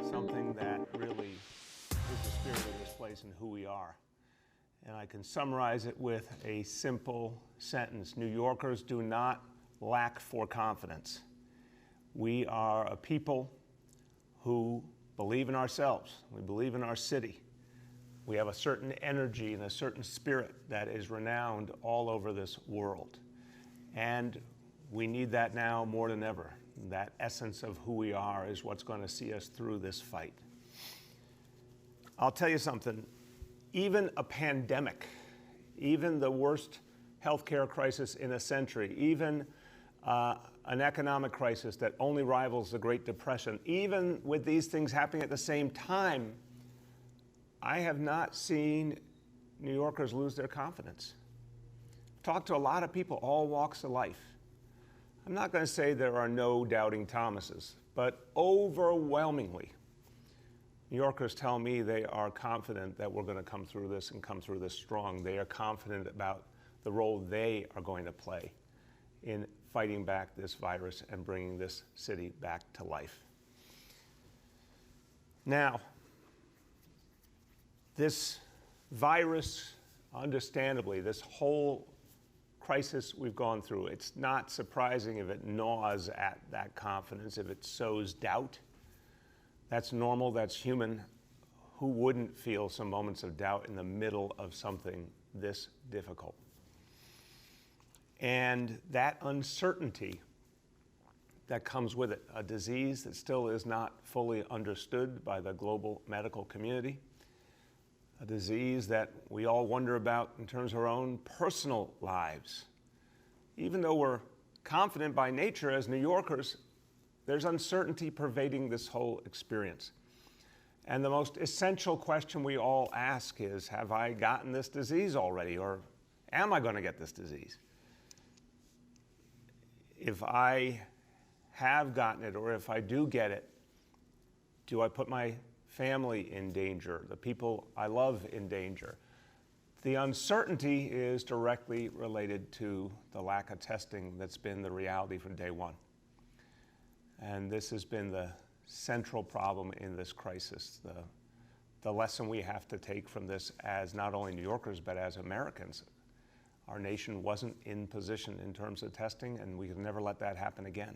something that really is the spirit of this place and who we are. And I can summarize it with a simple sentence. New Yorkers do not lack for confidence. We are a people who believe in ourselves. We believe in our city. We have a certain energy and a certain spirit that is renowned all over this world. And we need that now more than ever. That essence of who we are is what's going to see us through this fight. I'll tell you something, even a pandemic, even the worst healthcare crisis in a century, even an economic crisis that only rivals the Great Depression, even with these things happening at the same time, I have not seen New Yorkers lose their confidence. I've talked to a lot of people, all walks of life. I'm not going to say there are no doubting Thomases, but overwhelmingly, New Yorkers tell me they are confident that we're going to come through this and come through this strong. They are confident about the role they are going to play in fighting back this virus and bringing this city back to life. Now, this virus, understandably, this whole crisis we've gone through, it's not surprising if it gnaws at that confidence, if it sows doubt. That's normal, that's human. Who wouldn't feel some moments of doubt in the middle of something this difficult? And that uncertainty that comes with it, a disease that still is not fully understood by the global medical community, a disease that we all wonder about in terms of our own personal lives. Even though we're confident by nature as New Yorkers, there's uncertainty pervading this whole experience. And the most essential question we all ask is, have I gotten this disease already, or am I going to get this disease? If I have gotten it, or if I do get it, do I put my family in danger, the people I love in danger? The uncertainty is directly related to the lack of testing that's been the reality from day one. And this has been the central problem in this crisis, the lesson we have to take from this as not only New Yorkers, but as Americans. Our nation wasn't in position in terms of testing, and we can never let that happen again.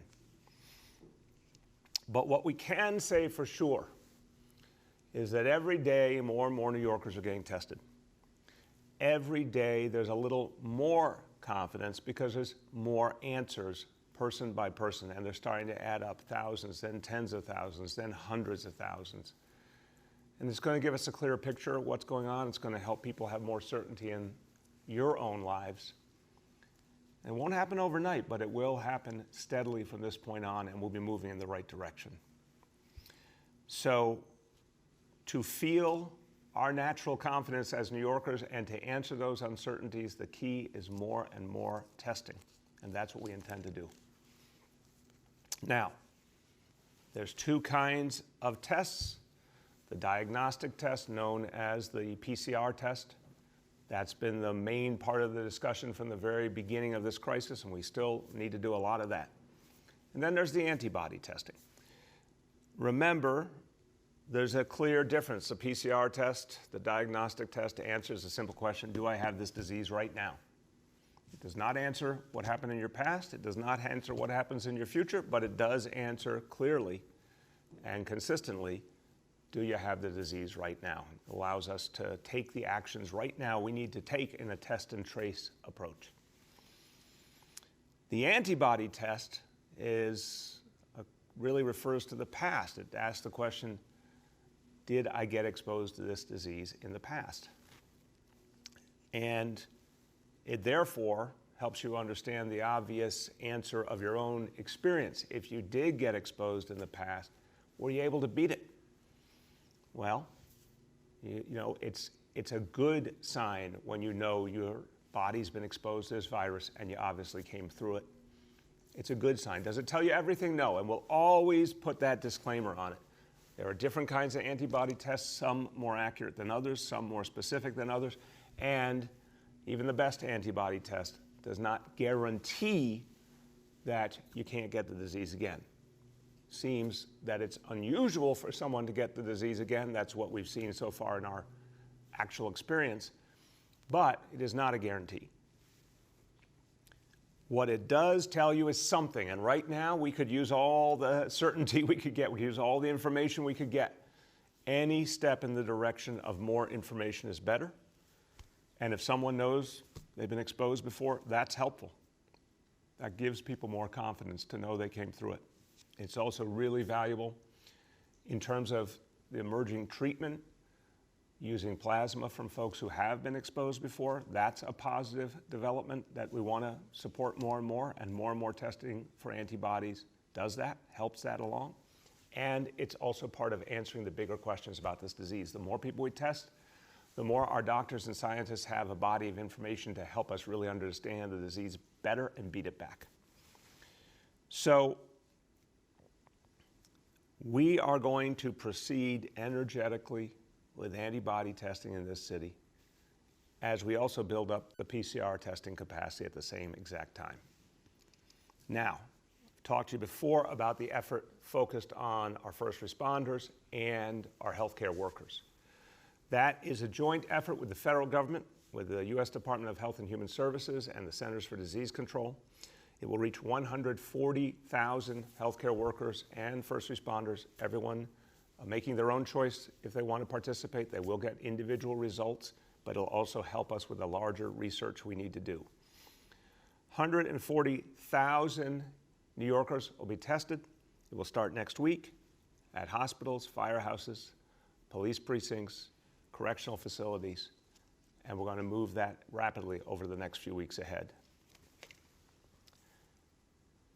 But what we can say for sure is that every day more and more New Yorkers are getting tested. Every day there's a little more confidence because there's more answers person by person, and they're starting to add up thousands, then tens of thousands, then hundreds of thousands. And it's going to give us a clearer picture of what's going on. It's going to help people have more certainty in your own lives. It won't happen overnight, but it will happen steadily from this point on, and we'll be moving in the right direction. So, to feel our natural confidence as New Yorkers and to answer those uncertainties, the key is more and more testing, and that's what we intend to do. Now, there's two kinds of tests. The diagnostic test, known as the PCR test, that's been the main part of the discussion from the very beginning of this crisis, and we still need to do a lot of that. And then there's the antibody testing. Remember, there's a clear difference. The PCR test, the diagnostic test, answers a simple question: do I have this disease right now? It does not answer what happened in your past. It does not answer what happens in your future, but it does answer clearly and consistently, do you have the disease right now? It allows us to take the actions right now we need to take in a test and trace approach. The antibody test really refers to the past. It asks the question, did I get exposed to this disease in the past? And it therefore helps you understand the obvious answer of your own experience. If you did get exposed in the past, were you able to beat it? Well, you know, it's a good sign when you know your body's been exposed to this virus and you obviously came through it. It's a good sign. Does it tell you everything? No, and we'll always put that disclaimer on it. There are different kinds of antibody tests, some more accurate than others, some more specific than others, and even the best antibody test does not guarantee that you can't get the disease again. seems that it's unusual for someone to get the disease again. That's what we've seen so far in our actual experience, but it is not a guarantee. What it does tell you is something, and right now we could use all the certainty we could get. We could use all the information we could get. Any step in the direction of more information is better, and if someone knows they've been exposed before, that's helpful. That gives people more confidence to know they came through it. It's also really valuable in terms of the emerging treatment, using plasma from folks who have been exposed before. That's a positive development that we want to support more and more testing for antibodies does that, helps that along. And it's also part of answering the bigger questions about this disease. The more people we test, the more our doctors and scientists have a body of information to help us really understand the disease better and beat it back. So we are going to proceed energetically with antibody testing in this city, as we also build up the PCR testing capacity at the same exact time. Now, I've talked to you before about the effort focused on our first responders and our healthcare workers. That is a joint effort with the federal government, with the U.S. Department of Health and Human Services and the Centers for Disease Control. It will reach 140,000 healthcare workers and first responders, everyone making their own choice if they want to participate. They will get individual results, but it'll also help us with the larger research we need to do. 140,000 New Yorkers will be tested. It will start next week at hospitals, firehouses, police precincts, correctional facilities, and we're going to move that rapidly over the next few weeks ahead.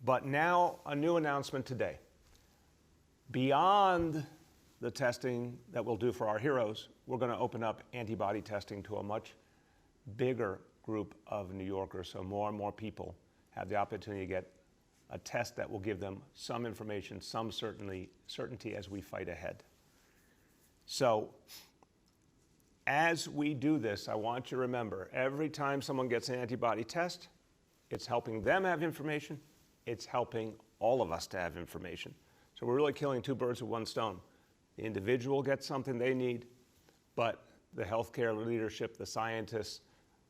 But now, a new announcement today. Beyond the testing that we'll do for our heroes, we're going to open up antibody testing to a much bigger group of New Yorkers, so more and more people have the opportunity to get a test that will give them some information, some certainty as we fight ahead. So, as we do this, I want you to remember, every time someone gets an antibody test, it's helping them have information, it's helping all of us to have information. So we're really killing two birds with one stone. The individual gets something they need, but the healthcare leadership, the scientists,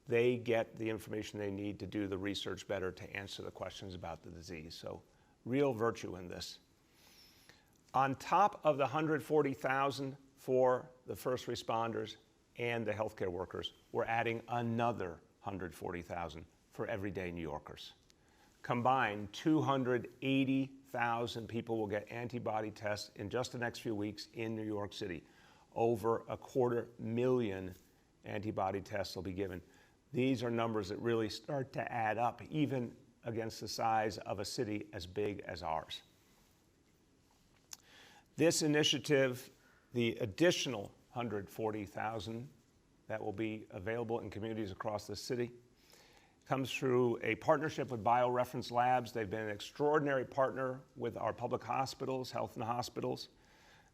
they get the information they need to do the research better to answer the questions about the disease. So real virtue in this. On top of the 140,000 for the first responders and the healthcare workers, we're adding another 140,000 for everyday New Yorkers. Combined, 280,000 people will get antibody tests in just the next few weeks in New York City. Over 250,000 antibody tests will be given. These are numbers that really start to add up, even against the size of a city as big as ours. This initiative, the additional 140,000 that will be available in communities across the city, comes through a partnership with BioReference Labs. They've been an extraordinary partner with our public hospitals, health and hospitals.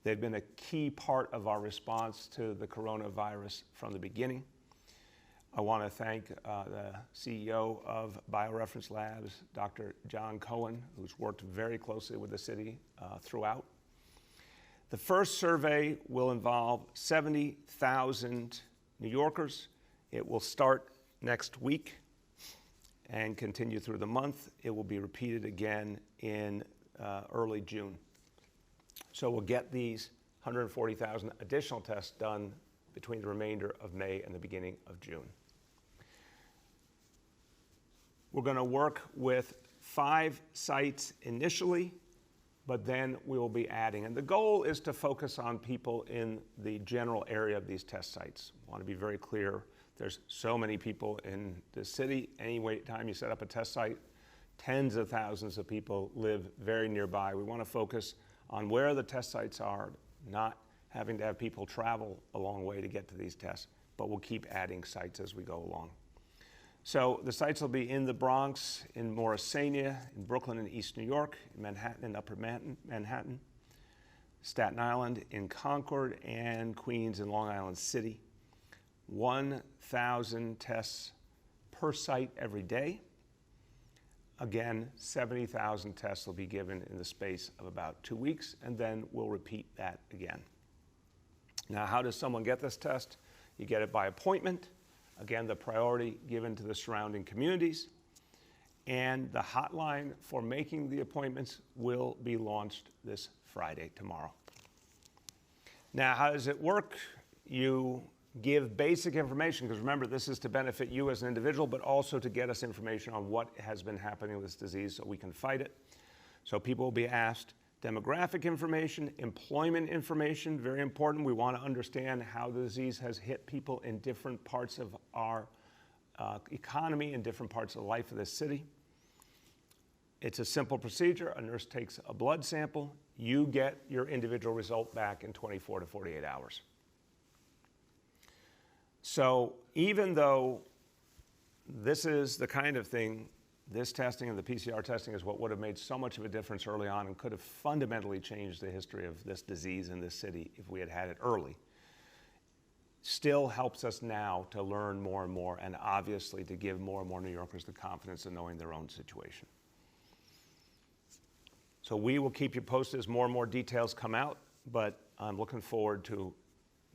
They've been a key part of our response to the coronavirus from the beginning. I want to thank the CEO of BioReference Labs, Dr. John Cohen, who's worked very closely with the city throughout. The first survey will involve 70,000 New Yorkers. It will start next week and continue through the month. It will be repeated again in early June. So we'll get these 140,000 additional tests done between the remainder of May and the beginning of June. We're going to work with 5 sites initially, but then we will be adding. And the goal is to focus on people in the general area of these test sites. I want to be very clear. There's so many people in the city. Any time you set up a test site, tens of thousands of people live very nearby. We want to focus on where the test sites are, not having to have people travel a long way to get to these tests, but we'll keep adding sites as we go along. So the sites will be in the Bronx, in Morrisania, in Brooklyn and East New York, in Manhattan and Upper Manhattan, Staten Island, in Concord, and Queens and Long Island City. 1,000 tests per site every day. Again, 70,000 tests will be given in the space of about 2 weeks, and then we'll repeat that again. Now, how does someone get this test? You get it by appointment. Again, the priority given to the surrounding communities. And the hotline for making the appointments will be launched this Friday, tomorrow. Now, how does it work? You give basic information, because remember, this is to benefit you as an individual, but also to get us information on what has been happening with this disease so we can fight it. So people will be asked demographic information, employment information, very important. We want to understand how the disease has hit people in different parts of our economy, in different parts of the life of this city. It's a simple procedure. A nurse takes a blood sample. You get your individual result back in 24 to 48 hours. So even though this is the kind of thing, this testing and the PCR testing is what would have made so much of a difference early on and could have fundamentally changed the history of this disease in this city if we had had it early, still helps us now to learn more and more, and obviously to give more and more New Yorkers the confidence in knowing their own situation. So we will keep you posted as more and more details come out, but I'm looking forward to,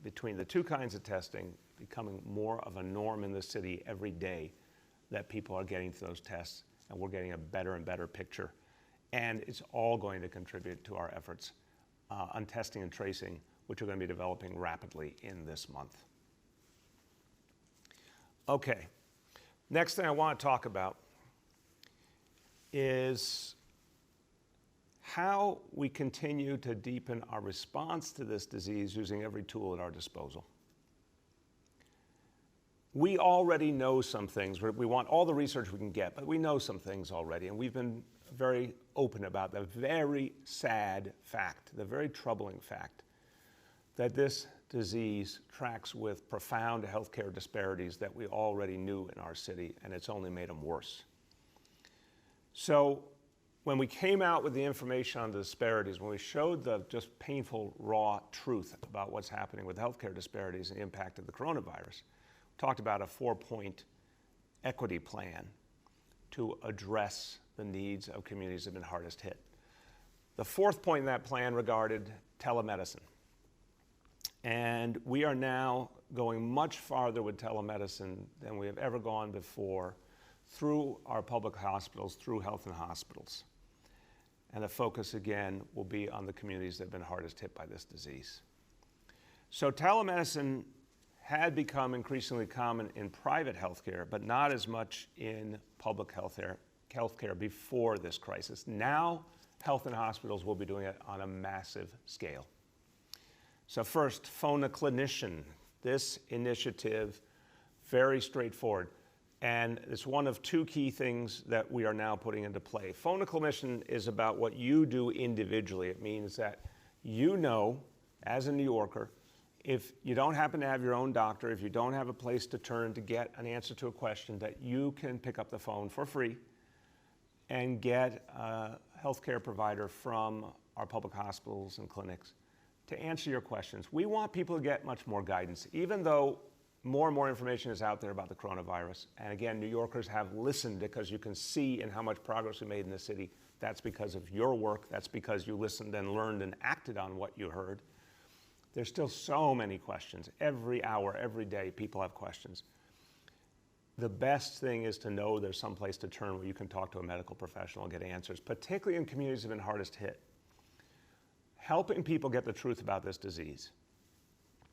between the two kinds of testing, becoming more of a norm in the city every day, that people are getting to those tests and we're getting a better and better picture. And it's all going to contribute to our efforts on testing and tracing, which are going to be developing rapidly in this month. Okay, next thing I want to talk about is how we continue to deepen our response to this disease using every tool at our disposal. We already know some things. We want all the research we can get, but we know some things already, and we've been very open about the very sad fact, the very troubling fact, that this disease tracks with profound healthcare disparities that we already knew in our city, and it's only made them worse. So when we came out with the information on the disparities, when we showed the just painful, raw truth about what's happening with healthcare disparities and the impact of the coronavirus, we talked about a 4-point equity plan to address the needs of communities that have been hardest hit. The 4th point in that plan regarded telemedicine. And we are now going much farther with telemedicine than we have ever gone before through our public hospitals, through health and hospitals. And the focus, again, will be on the communities that have been hardest hit by this disease. So telemedicine had become increasingly common in private healthcare, but not as much in public healthcare before this crisis. Now, health and hospitals will be doing it on a massive scale. So first, phone a clinician. This initiative, very straightforward. And it's one of 2 key things that we are now putting into play. Phone a clinician is about what you do individually. It means that you know, as a New Yorker, if you don't happen to have your own doctor, if you don't have a place to turn to get an answer to a question, that you can pick up the phone for free and get a healthcare provider from our public hospitals and clinics to answer your questions. We want people to get much more guidance, even though more and more information is out there about the coronavirus. And again, New Yorkers have listened, because you can see in how much progress we made in the city. That's because of your work. That's because you listened and learned and acted on what you heard. There's still so many questions. Every hour, every day, people have questions. The best thing is to know there's some place to turn where you can talk to a medical professional and get answers, particularly in communities that have been hardest hit. Helping people get the truth about this disease.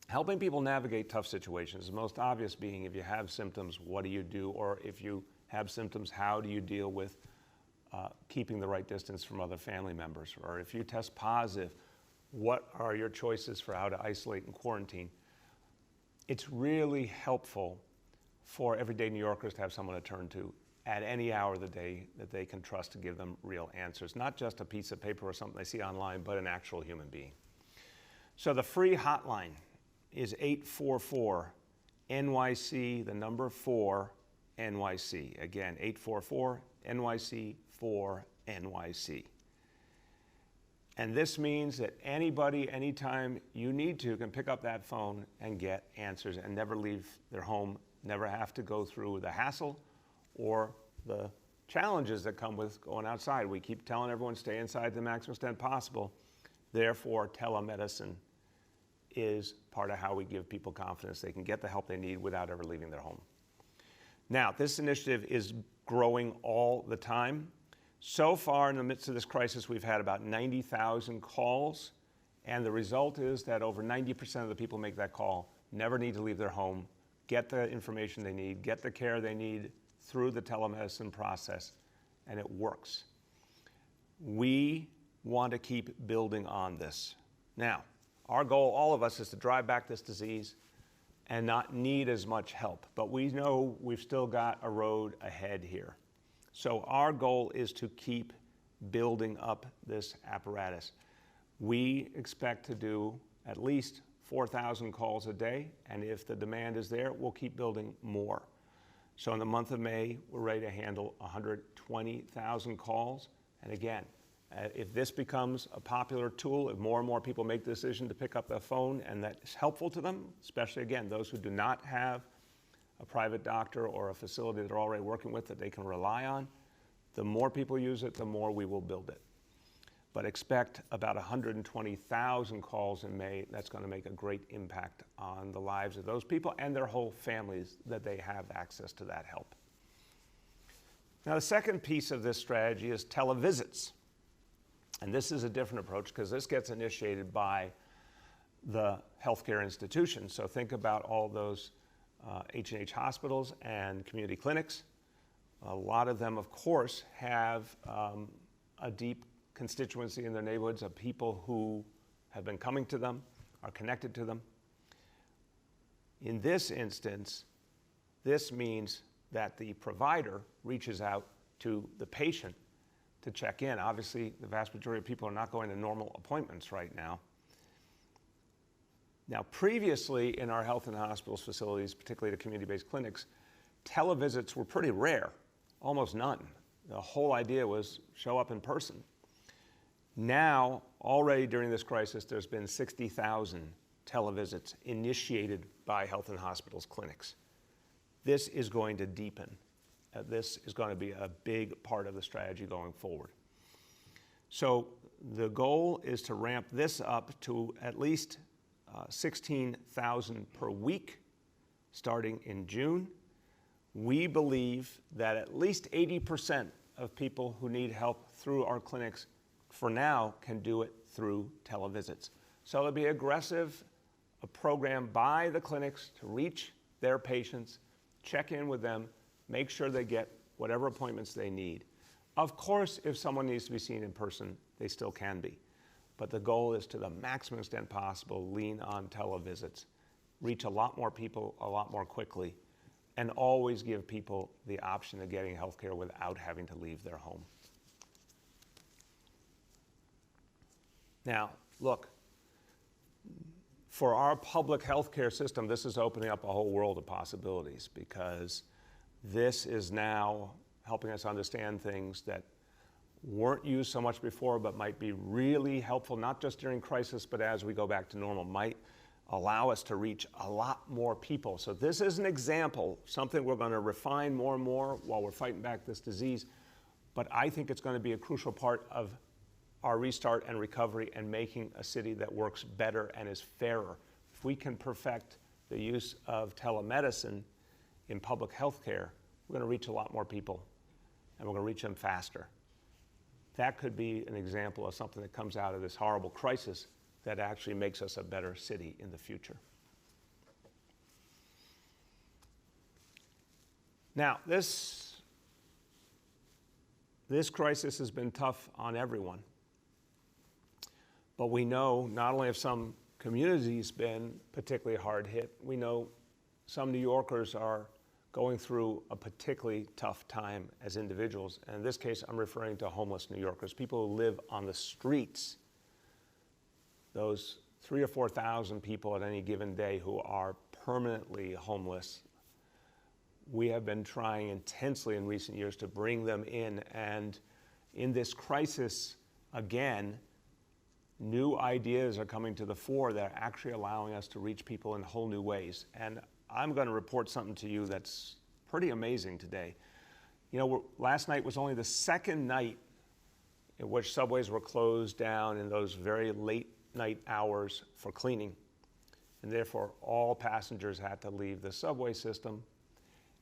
Helping people navigate tough situations, the most obvious being if you have symptoms, what do you do? Or if you have symptoms, how do you deal with keeping the right distance from other family members? Or if you test positive, what are your choices for how to isolate and quarantine? It's really helpful for everyday New Yorkers to have someone to turn to at any hour of the day that they can trust to give them real answers, not just a piece of paper or something they see online, but an actual human being. So the free hotline is 844-NYC, the number 4, NYC. Again, 844-NYC-4-NYC. And this means that anybody, anytime you need to, can pick up that phone and get answers and never leave their home, never have to go through the hassle or the challenges that come with going outside. We keep telling everyone stay inside to the maximum extent possible. Therefore, telemedicine is part of how we give people confidence they can get the help they need without ever leaving their home. Now, this initiative is growing all the time. So far, in the midst of this crisis, we've had about 90,000 calls, and the result is that over 90% of the people who make that call never need to leave their home, get the information they need, get the care they need through the telemedicine process, and it works. We want to keep building on this. Now, our goal, all of us, is to drive back this disease and not need as much help, but we know we've still got a road ahead here. So our goal is to keep building up this apparatus. We expect to do at least 4,000 calls a day, and if the demand is there, we'll keep building more. So in the month of May, we're ready to handle 120,000 calls. And again, if this becomes a popular tool, if more and more people make the decision to pick up the phone and that's helpful to them, especially again, those who do not have a private doctor or a facility that they're already working with that they can rely on, the more people use it, the more we will build it. But expect about 120,000 calls in May. That's going to make a great impact on the lives of those people and their whole families that they have access to that help. Now, the second piece of this strategy is televisits. And this is a different approach because this gets initiated by the healthcare institution. So think about all those H&H hospitals and community clinics. A lot of them, of course, have a deep constituency in their neighborhoods of people who have been coming to them, are connected to them. In this instance, this means that the provider reaches out to the patient to check in. Obviously, the vast majority of people are not going to normal appointments right now. Now, previously in our health and hospitals facilities, particularly the community-based clinics, televisits were pretty rare, almost none. The whole idea was show up in person. Now, already during this crisis, there's been 60,000 televisits initiated by health and hospitals clinics. This is going to deepen. This is going to be a big part of the strategy going forward. So the goal is to ramp this up to at least 16,000 per week starting in June. We believe that at least 80% of people who need help through our clinics for now can do it through televisits. So it'll be aggressive, a program by the clinics to reach their patients, check in with them, make sure they get whatever appointments they need. Of course, if someone needs to be seen in person, they still can be. But the goal is to the maximum extent possible, lean on televisits, reach a lot more people a lot more quickly, and always give people the option of getting health care without having to leave their home. Now, look, for our public health care system, this is opening up a whole world of possibilities because this is now helping us understand things that weren't used so much before but might be really helpful, not just during crisis, but as we go back to normal, might allow us to reach a lot more people. So this is an example, something we're going to refine more and more while we're fighting back this disease, but I think it's going to be a crucial part of our restart and recovery and making a city that works better and is fairer. If we can perfect the use of telemedicine in public health care, we're going to reach a lot more people and we're going to reach them faster. That could be an example of something that comes out of this horrible crisis that actually makes us a better city in the future. Now, this crisis has been tough on everyone. But we know not only have some communities been particularly hard hit, we know some New Yorkers are going through a particularly tough time as individuals. And in this case, I'm referring to homeless New Yorkers, people who live on the streets. Those 3,000 or 4,000 people at any given day who are permanently homeless. We have been trying intensely in recent years to bring them in. And in this crisis, again, new ideas are coming to the fore that are actually allowing us to reach people in whole new ways. And I'm going to report something to you that's pretty amazing today. You know, last night was only the second night in which subways were closed down in those very late night hours for cleaning. And therefore, all passengers had to leave the subway system.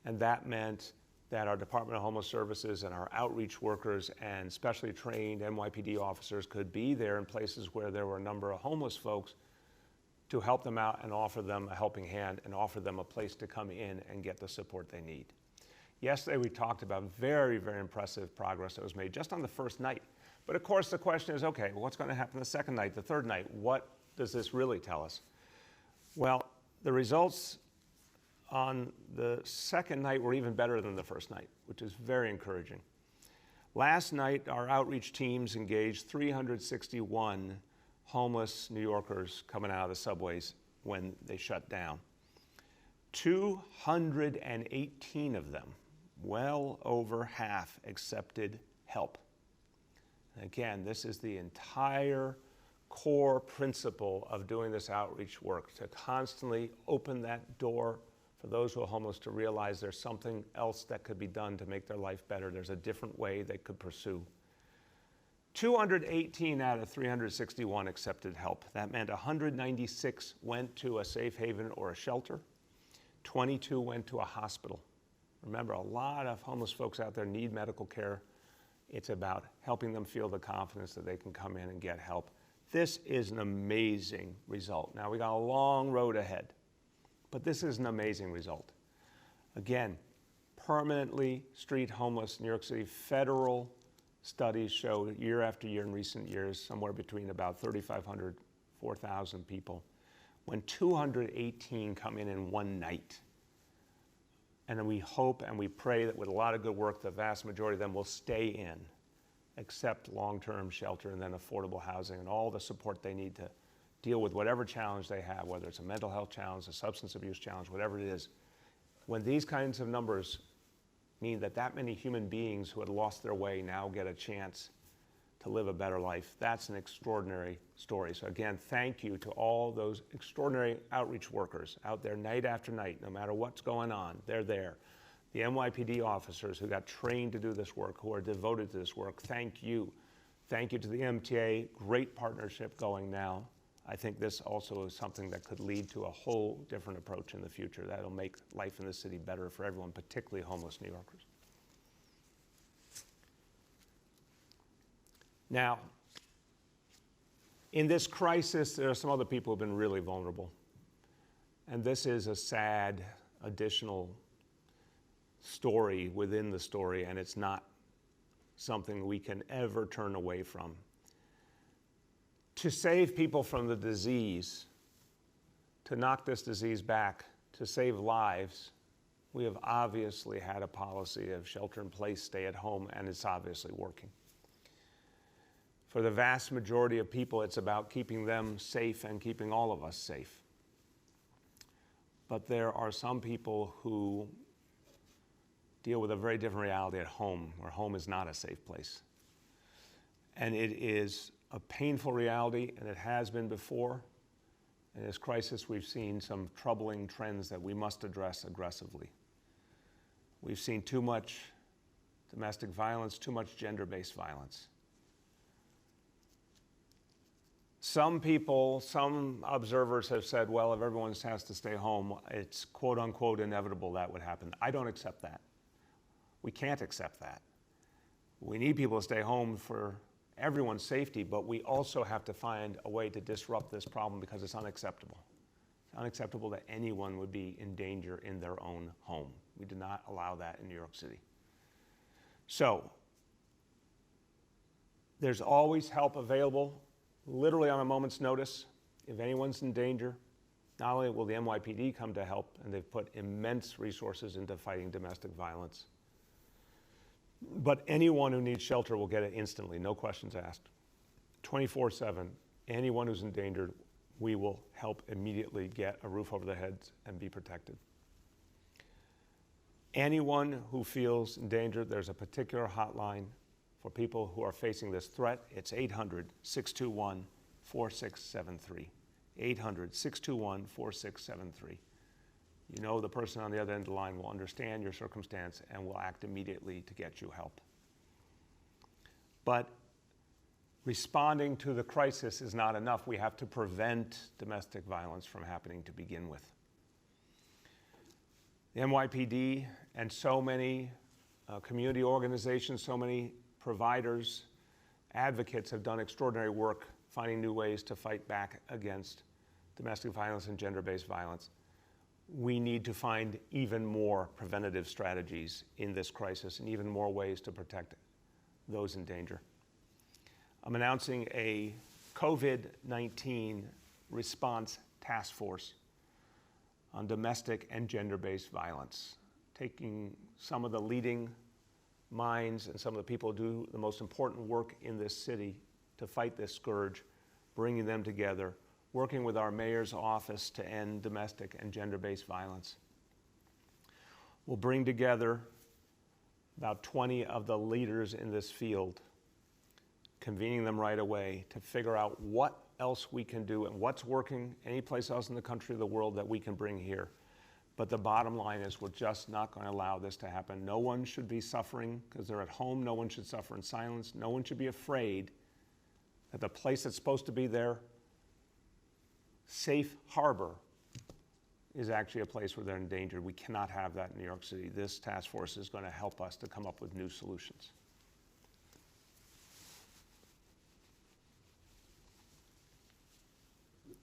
And that meant that our Department of Homeless Services and our outreach workers and specially trained NYPD officers could be there in places where there were a number of homeless folks to help them out and offer them a helping hand and offer them a place to come in and get the support they need. Yesterday, we talked about very, very impressive progress that was made just on the first night. But of course, the question is, okay, what's going to happen the second night, the third night? What does this really tell us? Well, the results on the second night were even better than the first night, which is very encouraging. Last night, our outreach teams engaged 361 homeless New Yorkers coming out of the subways when they shut down. 218 of them, well over half, accepted help. Again, this is the entire core principle of doing this outreach work, to constantly open that door for those who are homeless to realize there's something else that could be done to make their life better. There's a different way they could pursue. 218 out of 361 accepted help. That meant 196 went to a safe haven or a shelter. 22 went to a hospital. Remember, a lot of homeless folks out there need medical care. It's about helping them feel the confidence that they can come in and get help. This is an amazing result. Now, we got a long road ahead, but this is an amazing result. Again, permanently street homeless in New York City, federal studies show year after year in recent years, somewhere between about 3,500, 4,000 people. When 218 come in one night, and then we hope and we pray that with a lot of good work, the vast majority of them will stay in, accept long-term shelter and then affordable housing and all the support they need to deal with whatever challenge they have, whether it's a mental health challenge, a substance abuse challenge, whatever it is. When these kinds of numbers mean that that many human beings who had lost their way now get a chance to live a better life, that's an extraordinary story. So again, thank you to all those extraordinary outreach workers out there night after night, no matter what's going on, they're there. The NYPD officers who got trained to do this work, who are devoted to this work, thank you. Thank you to the MTA, great partnership going now. I think this also is something that could lead to a whole different approach in the future that'll make life in the city better for everyone, particularly homeless New Yorkers. Now, in this crisis, there are some other people who have been really vulnerable. And this is a sad additional story within the story, and it's not something we can ever turn away from. To save people from the disease, to knock this disease back, to save lives, we have obviously had a policy of shelter in place, stay at home, and it's obviously working. For the vast majority of people, it's about keeping them safe and keeping all of us safe. But there are some people who deal with a very different reality at home, where home is not a safe place. And it is a painful reality, and it has been before. In this crisis, we've seen some troubling trends that we must address aggressively. We've seen too much domestic violence, too much gender-based violence. Some people, some observers have said, well, if everyone has to stay home, it's quote unquote inevitable that would happen. I don't accept that. We can't accept that. We need people to stay home for everyone's safety, but we also have to find a way to disrupt this problem because it's unacceptable. It's unacceptable that anyone would be in danger in their own home. We do not allow that in New York City. So, there's always help available, literally on a moment's notice. If anyone's in danger, not only will the NYPD come to help, and they've put immense resources into fighting domestic violence, but anyone who needs shelter will get it instantly, no questions asked. 24/7, anyone who's endangered, we will help immediately get a roof over their heads and be protected. Anyone who feels endangered, there's a particular hotline for people who are facing this threat. It's 800-621-4673. 800-621-4673. You know the person on the other end of the line will understand your circumstance and will act immediately to get you help. But responding to the crisis is not enough. We have to prevent domestic violence from happening to begin with. The NYPD and so many community organizations, so many providers, advocates have done extraordinary work finding new ways to fight back against domestic violence and gender-based violence. We need to find even more preventative strategies in this crisis and even more ways to protect those in danger. I'm announcing a COVID-19 response task force on domestic and gender-based violence, taking some of the leading minds and some of the people who do the most important work in this city to fight this scourge, bringing them together, working with our mayor's office to end domestic and gender-based violence. We'll bring together about 20 of the leaders in this field, convening them right away to figure out what else we can do and what's working any place else in the country or the world that we can bring here. But the bottom line is we're just not going to allow this to happen. No one should be suffering because they're at home. No one should suffer in silence. No one should be afraid that the place that's supposed to be their safe harbor is actually a place where they're endangered. We cannot have that in New York City. This task force is going to help us to come up with new solutions.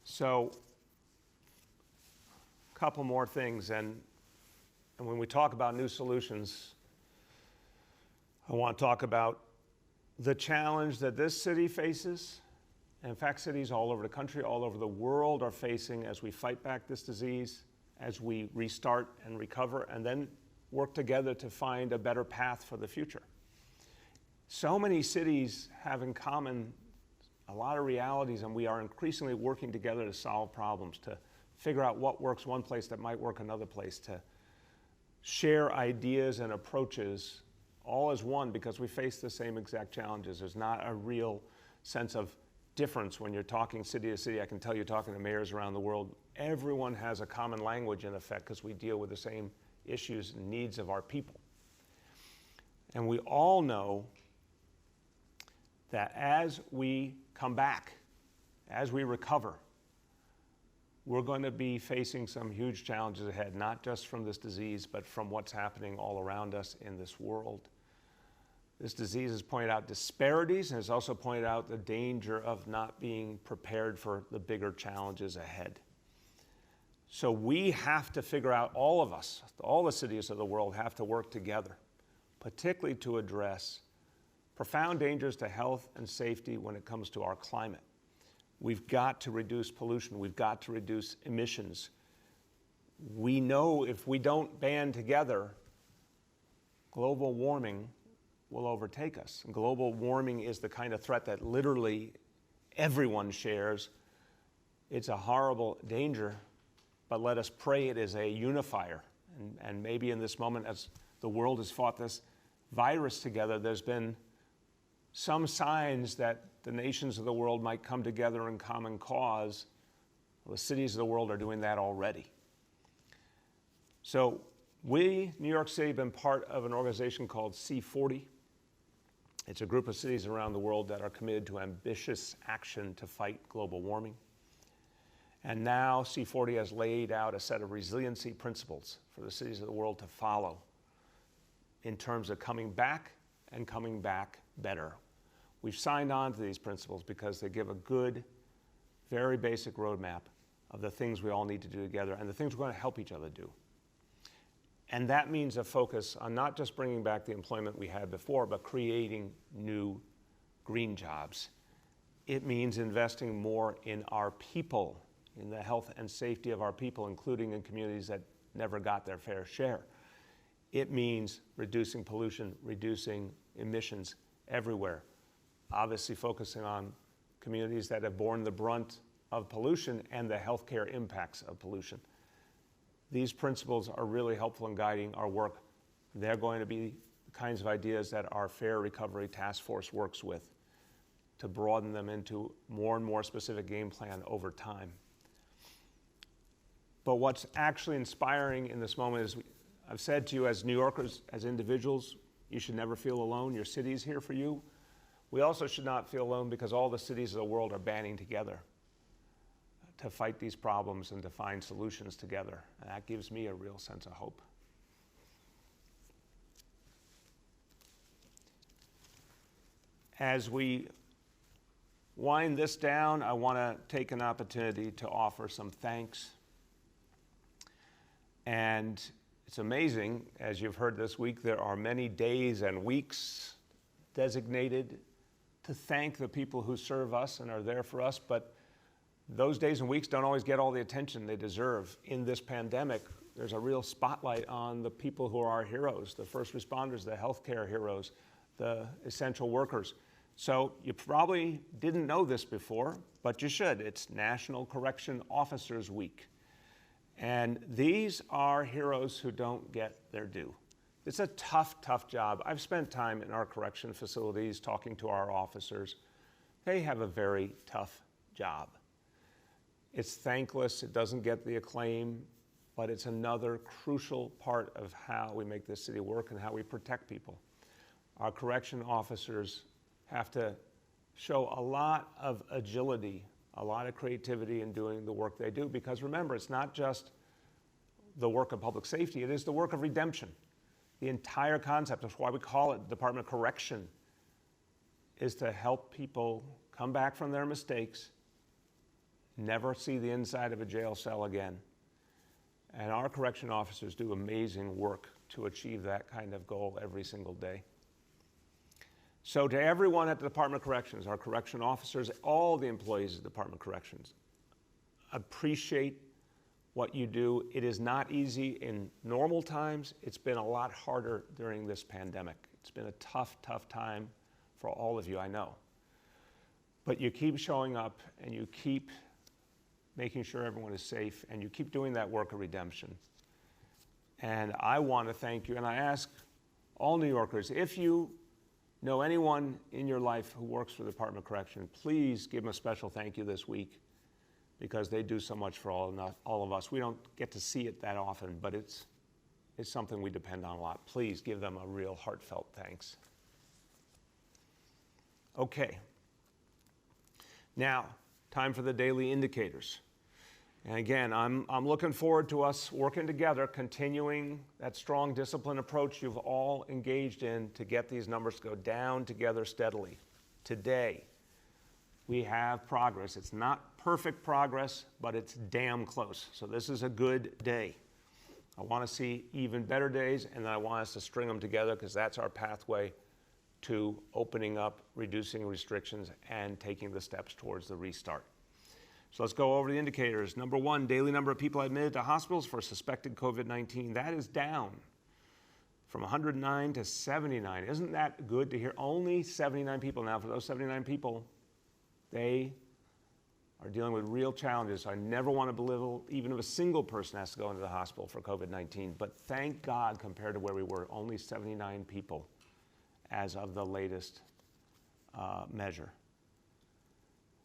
So, a couple more things, and when we talk about new solutions, I want to talk about the challenge that this city faces. In fact, cities all over the country, all over the world are facing as we fight back this disease, as we restart and recover, and then work together to find a better path for the future. So many cities have in common a lot of realities, and we are increasingly working together to solve problems, to figure out what works one place that might work another place, to share ideas and approaches all as one because we face the same exact challenges. There's not a real sense of difference when you're talking city to city. I can tell you talking to mayors around the world, everyone has a common language in effect because we deal with the same issues and needs of our people. And we all know that as we come back, as we recover, we're going to be facing some huge challenges ahead, not just from this disease, but from what's happening all around us in this world. This disease has pointed out disparities and has also pointed out the danger of not being prepared for the bigger challenges ahead. So we have to figure out, all of us, all the cities of the world have to work together, particularly to address profound dangers to health and safety when it comes to our climate. We've got to reduce pollution. We've got to reduce emissions. We know if we don't band together, global warming will overtake us. And global warming is the kind of threat that literally everyone shares. It's a horrible danger, but let us pray it is a unifier. And maybe in this moment, as the world has fought this virus together, there's been some signs that the nations of the world might come together in common cause. Well, the cities of the world are doing that already. So we, New York City, have been part of an organization called C40. It's a group of cities around the world that are committed to ambitious action to fight global warming. And now C40 has laid out a set of resiliency principles for the cities of the world to follow in terms of coming back and coming back better. We've signed on to these principles because they give a good, very basic roadmap of the things we all need to do together and the things we're going to help each other do. And that means a focus on not just bringing back the employment we had before, but creating new green jobs. It means investing more in our people, in the health and safety of our people, including in communities that never got their fair share. It means reducing pollution, reducing emissions everywhere. Obviously focusing on communities that have borne the brunt of pollution and the healthcare impacts of pollution. These principles are really helpful in guiding our work. They're going to be the kinds of ideas that our Fair Recovery Task Force works with to broaden them into more and more specific game plan over time. But what's actually inspiring in this moment is, I've said to you as New Yorkers, as individuals, you should never feel alone. Your city is here for you. We also should not feel alone because all the cities of the world are banding together to fight these problems and to find solutions together. And that gives me a real sense of hope. As we wind this down, I want to take an opportunity to offer some thanks. And it's amazing, as you've heard this week, there are many days and weeks designated to thank the people who serve us and are there for us, but those days and weeks don't always get all the attention they deserve. In this pandemic, there's a real spotlight on the people who are our heroes, the first responders, the healthcare heroes, the essential workers. So you probably didn't know this before, but you should. It's National Correction Officers Week. And these are heroes who don't get their due. It's a tough, tough job. I've spent time in our correction facilities talking to our officers. They have a very tough job. It's thankless, it doesn't get the acclaim, but it's another crucial part of how we make this city work and how we protect people. Our correction officers have to show a lot of agility, a lot of creativity in doing the work they do, because remember, it's not just the work of public safety, it is the work of redemption. The entire concept, that's why we call it Department of Correction, is to help people come back from their mistakes, never see the inside of a jail cell again. And our correction officers do amazing work to achieve that kind of goal every single day. So to everyone at the Department of Corrections, our correction officers, all the employees of the Department of Corrections, appreciate what you do. It is not easy in normal times. It's been a lot harder during this pandemic. It's been a tough, tough time for all of you, I know. But you keep showing up and you keep making sure everyone is safe and you keep doing that work of redemption. And I want to thank you, and I ask all New Yorkers, if you know anyone in your life who works for the Department of Correction, please give them a special thank you this week, because they do so much for all of us. We don't get to see it that often, but it's something we depend on a lot. Please give them a real heartfelt thanks. Okay. Now, time for the daily indicators. And again, I'm looking forward to us working together, continuing that strong discipline approach you've all engaged in to get these numbers to go down together steadily. Today, we have progress. It's not perfect progress, but it's damn close. So this is a good day. I want to see even better days, and I want us to string them together because that's our pathway to opening up, reducing restrictions, and taking the steps towards the restart. So let's go over the indicators. Number one, daily number of people admitted to hospitals for suspected COVID-19. That is down from 109 to 79. Isn't that good to hear? Only 79 people. Now, for those 79 people, they are dealing with real challenges. I never want to belittle even if a single person has to go into the hospital for COVID-19. But thank God, compared to where we were, only 79 people as of the latest measure.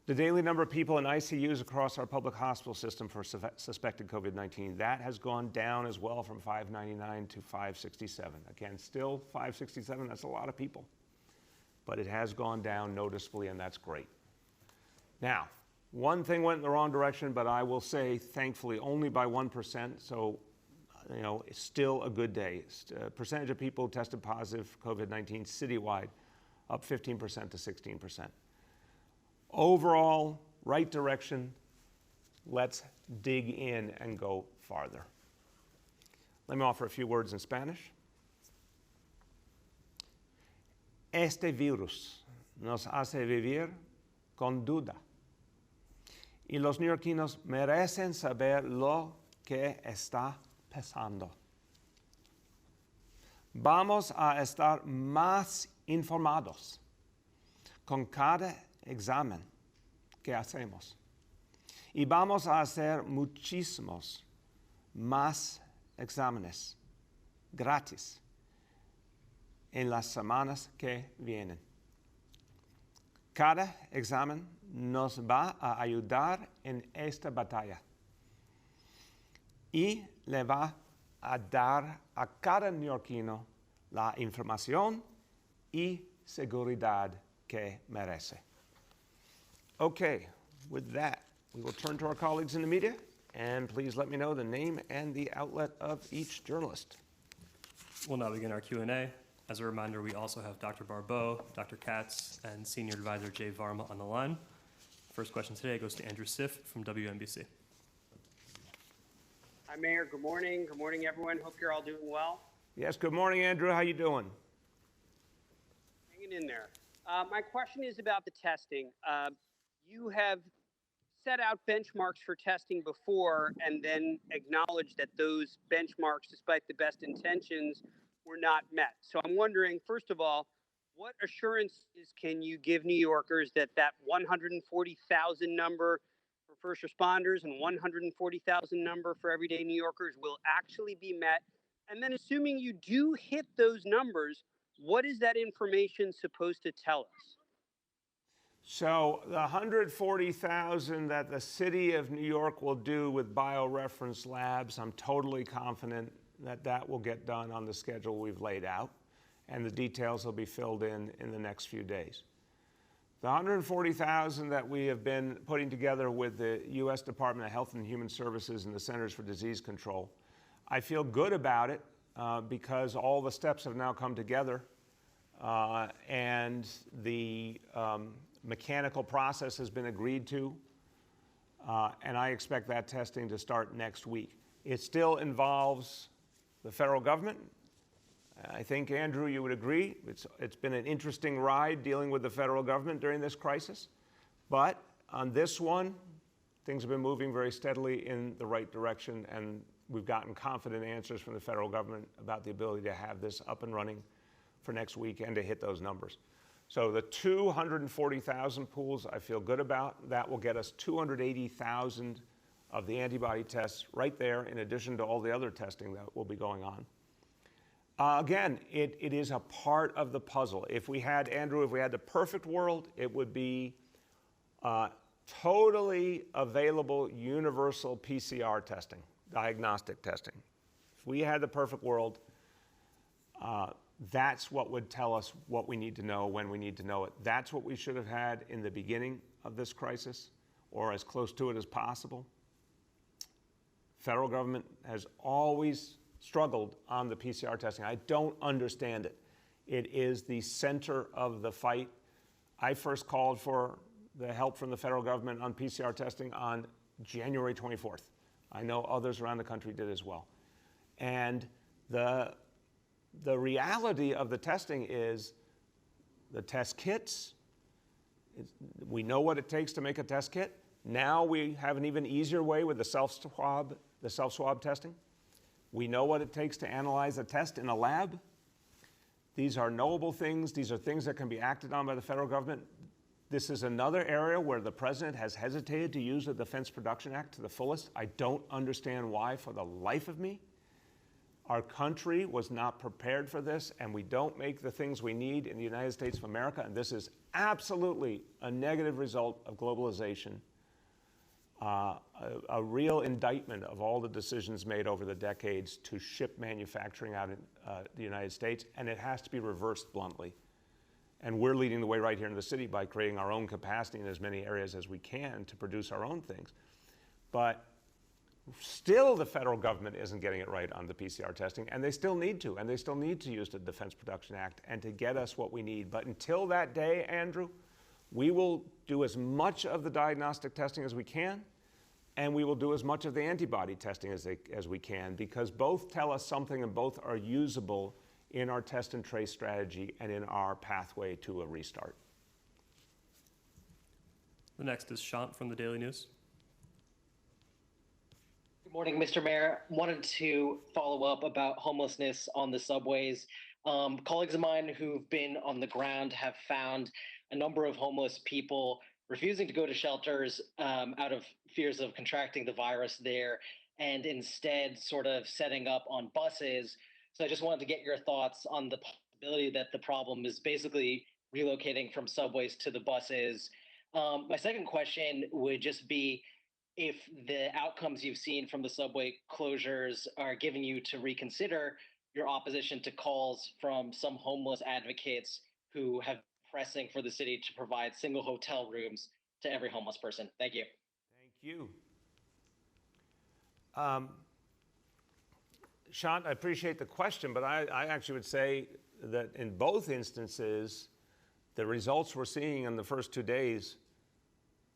The daily number of people in ICUs across our public hospital system for suspected COVID-19, that has gone down as well from 599 to 567. Again, still 567, that's a lot of people. But it has gone down noticeably, and that's great. Now, one thing went in the wrong direction, but I will say, thankfully, only by 1%, so it's still a good day. Percentage of people tested positive for COVID-19 citywide, up 15% to 16%. Overall, right direction. Let's dig in and go farther. Let me offer a few words in Spanish. Este virus nos hace vivir con duda. Y los neoyorquinos merecen saber lo que está pasando. Vamos a estar más informados con cada examen que hacemos. Y vamos a hacer muchísimos más exámenes gratis en las semanas que vienen. Cada examen nos va a ayudar en esta batalla. y le va a dar a cada neoyorquino la información y seguridad que merece. Okay, with that, we will turn to our colleagues in the media, and please let me know the name and the outlet of each journalist. We'll now begin our Q&A. As a reminder, we also have Dr. Barbeau, Dr. Katz, and Senior Advisor Jay Varma on the line. First question today goes to Andrew Siff from WNBC. Hi, Mayor. Good morning. Good morning, everyone. Hope you're all doing well. Yes, good morning, Andrew. How you doing? Hanging in there. My question is about the testing. You have set out benchmarks for testing before and then acknowledged that those benchmarks, despite the best intentions, were not met. So I'm wondering, first of all, what assurances can you give New Yorkers that that 140,000 number for first responders and 140,000 number for everyday New Yorkers will actually be met? And then assuming you do hit those numbers, what is that information supposed to tell us? So the 140,000 that the city of New York will do with bioreference labs, I'm totally confident that that will get done on the schedule we've laid out, and the details will be filled in the next few days. The 140,000 that we have been putting together with the U.S. Department of Health and Human Services and the Centers for Disease Control, I feel good about it because all the steps have now come together and the mechanical process has been agreed to, and I expect that testing to start next week. It still involves the federal government. I think, Andrew, you would agree. It's been an interesting ride dealing with the federal government during this crisis. But on this one, things have been moving very steadily in the right direction, and we've gotten confident answers from the federal government about the ability to have this up and running for next week and to hit those numbers. So the 240,000 pools I feel good about. That will get us 280,000 of the antibody tests right there, in addition to all the other testing that will be going on. Again, it is a part of the puzzle. If we had, Andrew, if we had the perfect world, it would be totally available universal PCR testing, diagnostic testing. If we had the perfect world, that's what would tell us what we need to know when we need to know it. That's what we should have had in the beginning of this crisis, or as close to it as possible. Federal government has always struggled on the PCR testing. I don't understand it. It is the center of the fight. I first called for the help from the federal government on PCR testing on January 24th. I know others around the country did as well. And the reality of the testing is the test kits. We know what it takes to make a test kit. Now we have an even easier way with the self-swab testing. We know what it takes to analyze a test in a lab. These are knowable things. These are things that can be acted on by the federal government. This is another area where the president has hesitated to use the Defense Production Act to the fullest. I don't understand why for the life of me. Our country was not prepared for this, and we don't make the things we need in the United States of America, and this is absolutely a negative result of globalization, a real indictment of all the decisions made over the decades to ship manufacturing out in the United States, and it has to be reversed bluntly. And we're leading the way right here in the city by creating our own capacity in as many areas as we can to produce our own things. But still, the federal government isn't getting it right on the PCR testing, and they still need to, and they still need to use the Defense Production Act and to get us what we need. But until that day, Andrew, we will do as much of the diagnostic testing as we can, and we will do as much of the antibody testing as we can, because both tell us something and both are usable in our test and trace strategy and in our pathway to a restart. The next is Shant from the Daily News. Good morning, Mr. Mayor. Wanted to follow up about homelessness on the subways. Colleagues of mine who've been on the ground have found a number of homeless people refusing to go to shelters out of fears of contracting the virus there, and instead sort of setting up on buses. So I just wanted to get your thoughts on the possibility that the problem is basically relocating from subways to the buses. My second question would just be, if the outcomes you've seen from the subway closures are giving you to reconsider your opposition to calls from some homeless advocates who have pressing for the city to provide single hotel rooms to every homeless person. Thank you. Thank you. Sean, I appreciate the question, but I actually would say that in both instances, the results we're seeing in the first 2 days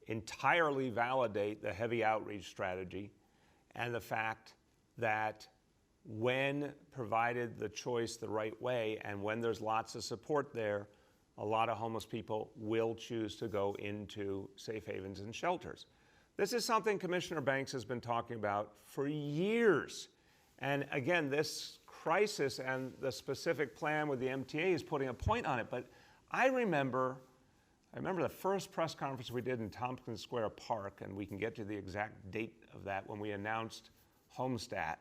entirely validate the heavy outreach strategy and the fact that when provided the choice the right way and when there's lots of support there, a lot of homeless people will choose to go into safe havens and shelters. This is something Commissioner Banks has been talking about for years. And again, this crisis and the specific plan with the MTA is putting a point on it. But I remember the first press conference we did in Tompkins Square Park, and we can get to the exact date of that, when we announced Homestat,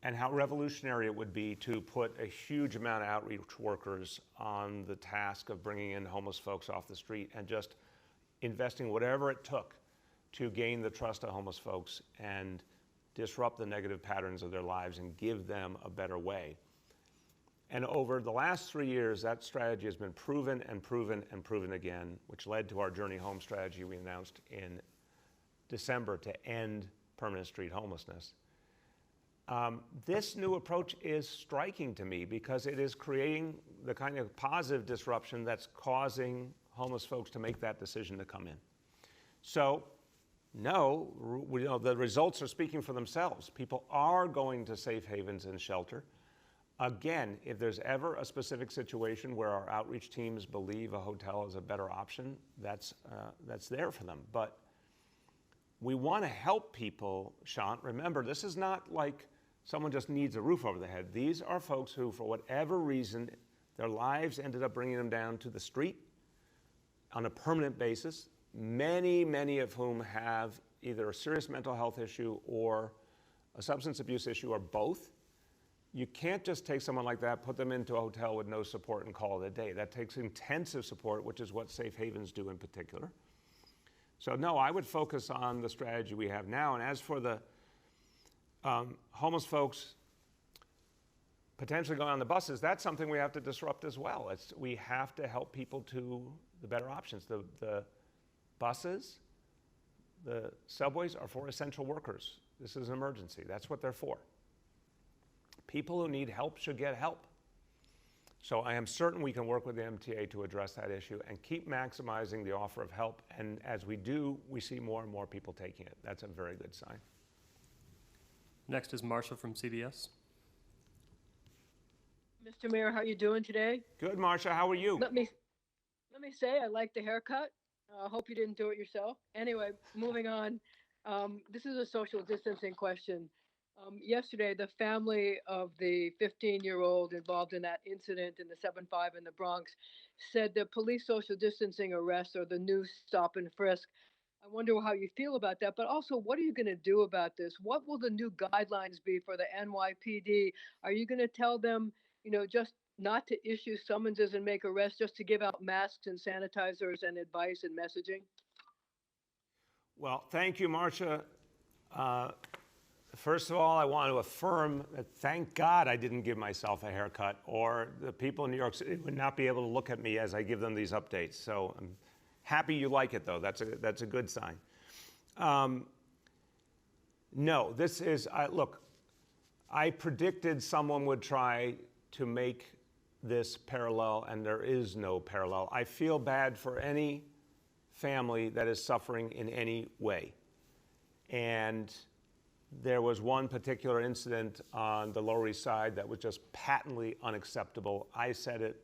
and how revolutionary it would be to put a huge amount of outreach workers on the task of bringing in homeless folks off the street and just investing whatever it took to gain the trust of homeless folks and disrupt the negative patterns of their lives and give them a better way. And over the last 3 years, that strategy has been proven and proven and proven again, which led to our Journey Home strategy we announced in December to end permanent street homelessness. This new approach is striking to me because it is creating the kind of positive disruption that's causing homeless folks to make that decision to come in. So, no, the results are speaking for themselves. People are going to safe havens and shelter. Again, if there's ever a specific situation where our outreach teams believe a hotel is a better option, that's there for them. But we want to help people, Sean. Remember, this is not like someone just needs a roof over their head. These are folks who, for whatever reason, their lives ended up bringing them down to the street on a permanent basis, many, many of whom have either a serious mental health issue or a substance abuse issue or both. You can't just take someone like that, put them into a hotel with no support and call it a day. That takes intensive support, which is what safe havens do in particular. So no, I would focus on the strategy we have now. And as for the homeless folks potentially going on the buses, that's something we have to disrupt as well. We have to help people to the better options. The buses, the subways are for essential workers. This is an emergency. That's what they're for. People who need help should get help. So I am certain we can work with the MTA to address that issue and keep maximizing the offer of help. And as we do, we see more and more people taking it. That's a very good sign. Next is Marsha from CBS. Mr. Mayor, how are you doing today? Good, Marsha. How are you? Let me say I like the haircut. I hope you didn't do it yourself. Anyway, moving on. This is a social distancing question. Yesterday, the family of the 15-year-old involved in that incident in the 7-5 in the Bronx said the police social distancing arrests are the new stop and frisk. I wonder how you feel about that, but also, what are you going to do about this? What will the new guidelines be for the NYPD? Are you going to tell them, just not to issue summonses and make arrests, just to give out masks and sanitizers and advice and messaging? Well, thank you, Marsha. First of all, I want to affirm that thank God I didn't give myself a haircut, or the people in New York City would not be able to look at me as I give them these updates. So I'm happy you like it, though. That's a good sign. No, this is, look, I predicted someone would try to make this parallel, and there is no parallel. I feel bad for any family that is suffering in any way. And there was one particular incident on the Lower East Side that was just patently unacceptable. I said it,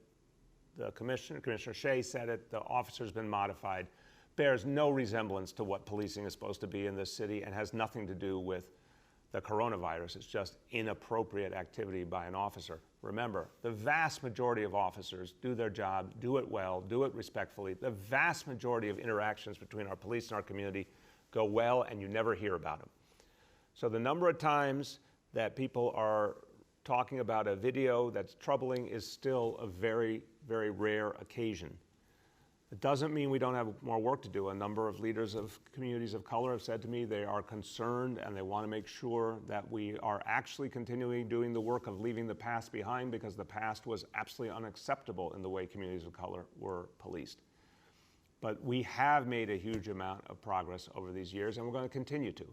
the Commissioner Shea said it, the officer's been modified. Bears no resemblance to what policing is supposed to be in this city and has nothing to do with the coronavirus. It's just inappropriate activity by an officer. Remember, the vast majority of officers do their job, do it well, do it respectfully. The vast majority of interactions between our police and our community go well, and you never hear about them. So the number of times that people are talking about a video that's troubling is still a very, very rare occasion. It doesn't mean we don't have more work to do. A number of leaders of communities of color have said to me they are concerned and they want to make sure that we are actually continuing doing the work of leaving the past behind, because the past was absolutely unacceptable in the way communities of color were policed. But we have made a huge amount of progress over these years, and we're going to continue to.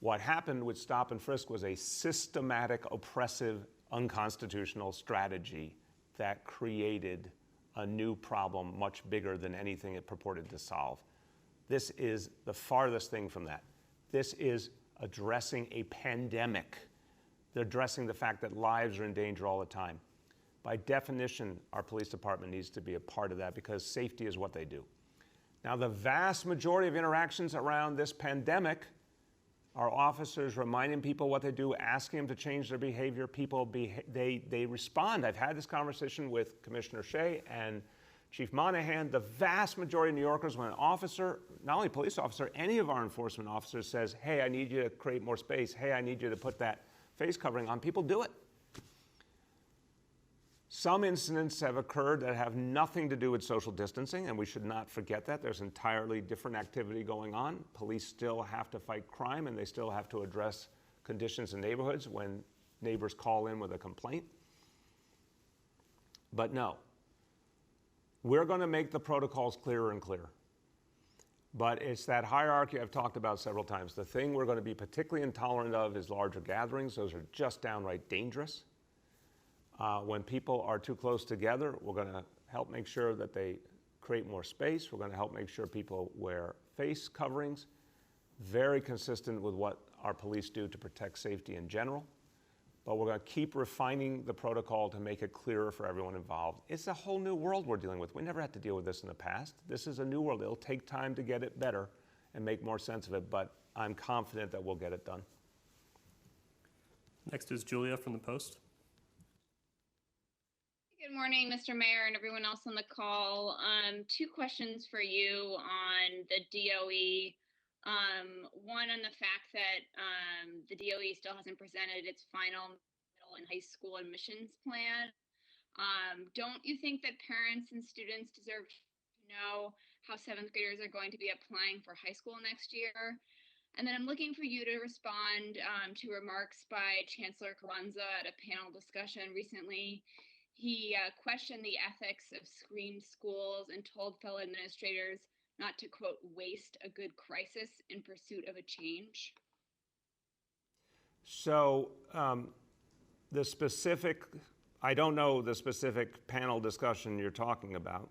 What happened with stop and frisk was a systematic, oppressive, unconstitutional strategy that created a new problem much bigger than anything it purported to solve. This is the farthest thing from that. This is addressing a pandemic. They're addressing the fact that lives are in danger all the time. By definition, our police department needs to be a part of that, because safety is what they do. Now, the vast majority of interactions around this pandemic are officers reminding people what they do, asking them to change their behavior. People, they respond. I've had this conversation with Commissioner Shea and Chief Monahan. The vast majority of New Yorkers, when an officer, not only a police officer, any of our enforcement officers says, hey, I need you to create more space. Hey, I need you to put that face covering on, people do it. Some incidents have occurred that have nothing to do with social distancing, and we should not forget that. There's entirely different activity going on. Police still have to fight crime, and they still have to address conditions in neighborhoods when neighbors call in with a complaint. But no, we're going to make the protocols clearer and clearer. But it's that hierarchy I've talked about several times. The thing we're going to be particularly intolerant of is larger gatherings. Those are just downright dangerous. When people are too close together, we're going to help make sure that they create more space. We're going to help make sure people wear face coverings, very consistent with what our police do to protect safety in general. But we're going to keep refining the protocol to make it clearer for everyone involved. It's a whole new world we're dealing with. We never had to deal with this in the past. This is a new world. It'll take time to get it better and make more sense of it, but I'm confident that we'll get it done. Next is Julia from the Post. Good morning, Mr. Mayor and everyone else on the call. Two questions for you on the DOE. One on the fact that the DOE still hasn't presented its final middle and high school admissions plan. Don't you think that parents and students deserve to know how seventh graders are going to be applying for high school next year? And then I'm looking for you to respond to remarks by Chancellor Carranza at a panel discussion recently. He questioned the ethics of screened schools and told fellow administrators not to, quote, waste a good crisis in pursuit of a change. So I don't know the specific panel discussion you're talking about.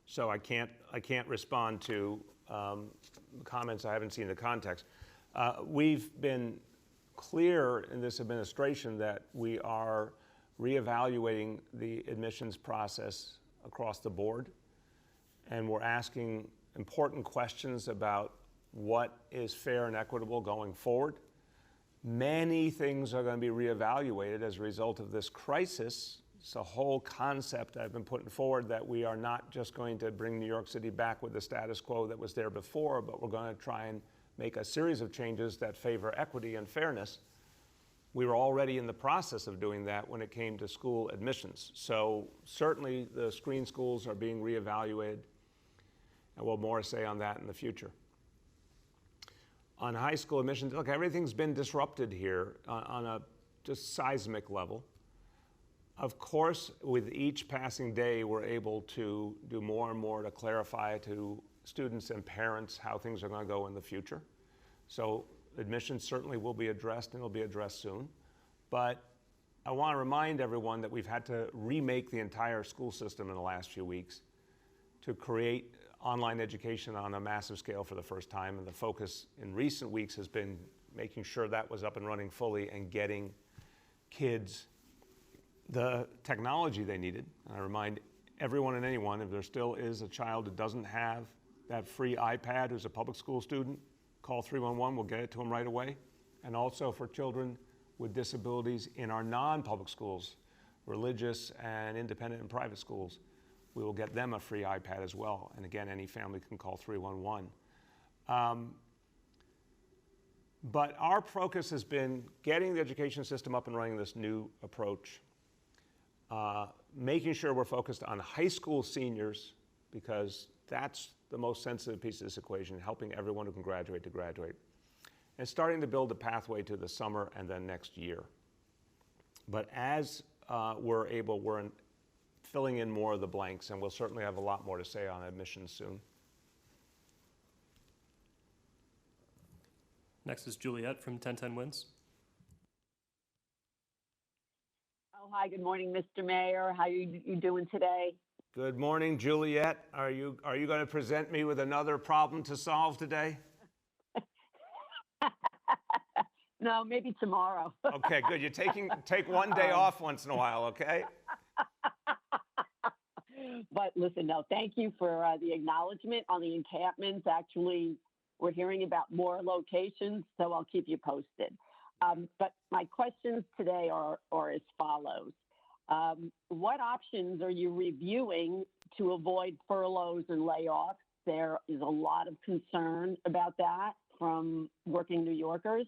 So I can't respond to comments I haven't seen the context. We've been clear in this administration that we are reevaluating the admissions process across the board, and we're asking important questions about what is fair and equitable going forward. Many things are going to be reevaluated as a result of this crisis. It's a whole concept I've been putting forward that we are not just going to bring New York City back with the status quo that was there before, but we're going to try and make a series of changes that favor equity and fairness. We were already in the process of doing that when it came to school admissions. So certainly the screen schools are being reevaluated, and we'll have more to say on that in the future. On high school admissions, look, everything's been disrupted here on a just seismic level. Of course, with each passing day, we're able to do more and more to clarify to students and parents how things are going to go in the future. So admissions certainly will be addressed, and will be addressed soon. But I want to remind everyone that we've had to remake the entire school system in the last few weeks to create online education on a massive scale for the first time. And the focus in recent weeks has been making sure that was up and running fully and getting kids the technology they needed. And I remind everyone and anyone, if there still is a child who doesn't have that free iPad who's a public school student, call 311, we'll get it to them right away. And also for children with disabilities in our non-public schools, religious and independent and private schools, we will get them a free iPad as well. And again, any family can call 311. But our focus has been getting the education system up and running this new approach, making sure we're focused on high school seniors, because that's the most sensitive piece of this equation, helping everyone who can graduate to graduate, and starting to build a pathway to the summer and then next year. But as we're able, filling in more of the blanks, and we'll certainly have a lot more to say on admissions soon. Next is Juliet from 1010 Wins. Oh, hi, good morning, Mr. Mayor. How you doing today? Good morning, Juliet. Are you going to present me with another problem to solve today? No, maybe tomorrow. Okay, good. You're take one day off once in a while, okay? But listen, no, thank you for the acknowledgement on the encampments. Actually, we're hearing about more locations, so I'll keep you posted. But my questions today are as follows. What options are you reviewing to avoid furloughs and layoffs? There is a lot of concern about that from working New Yorkers.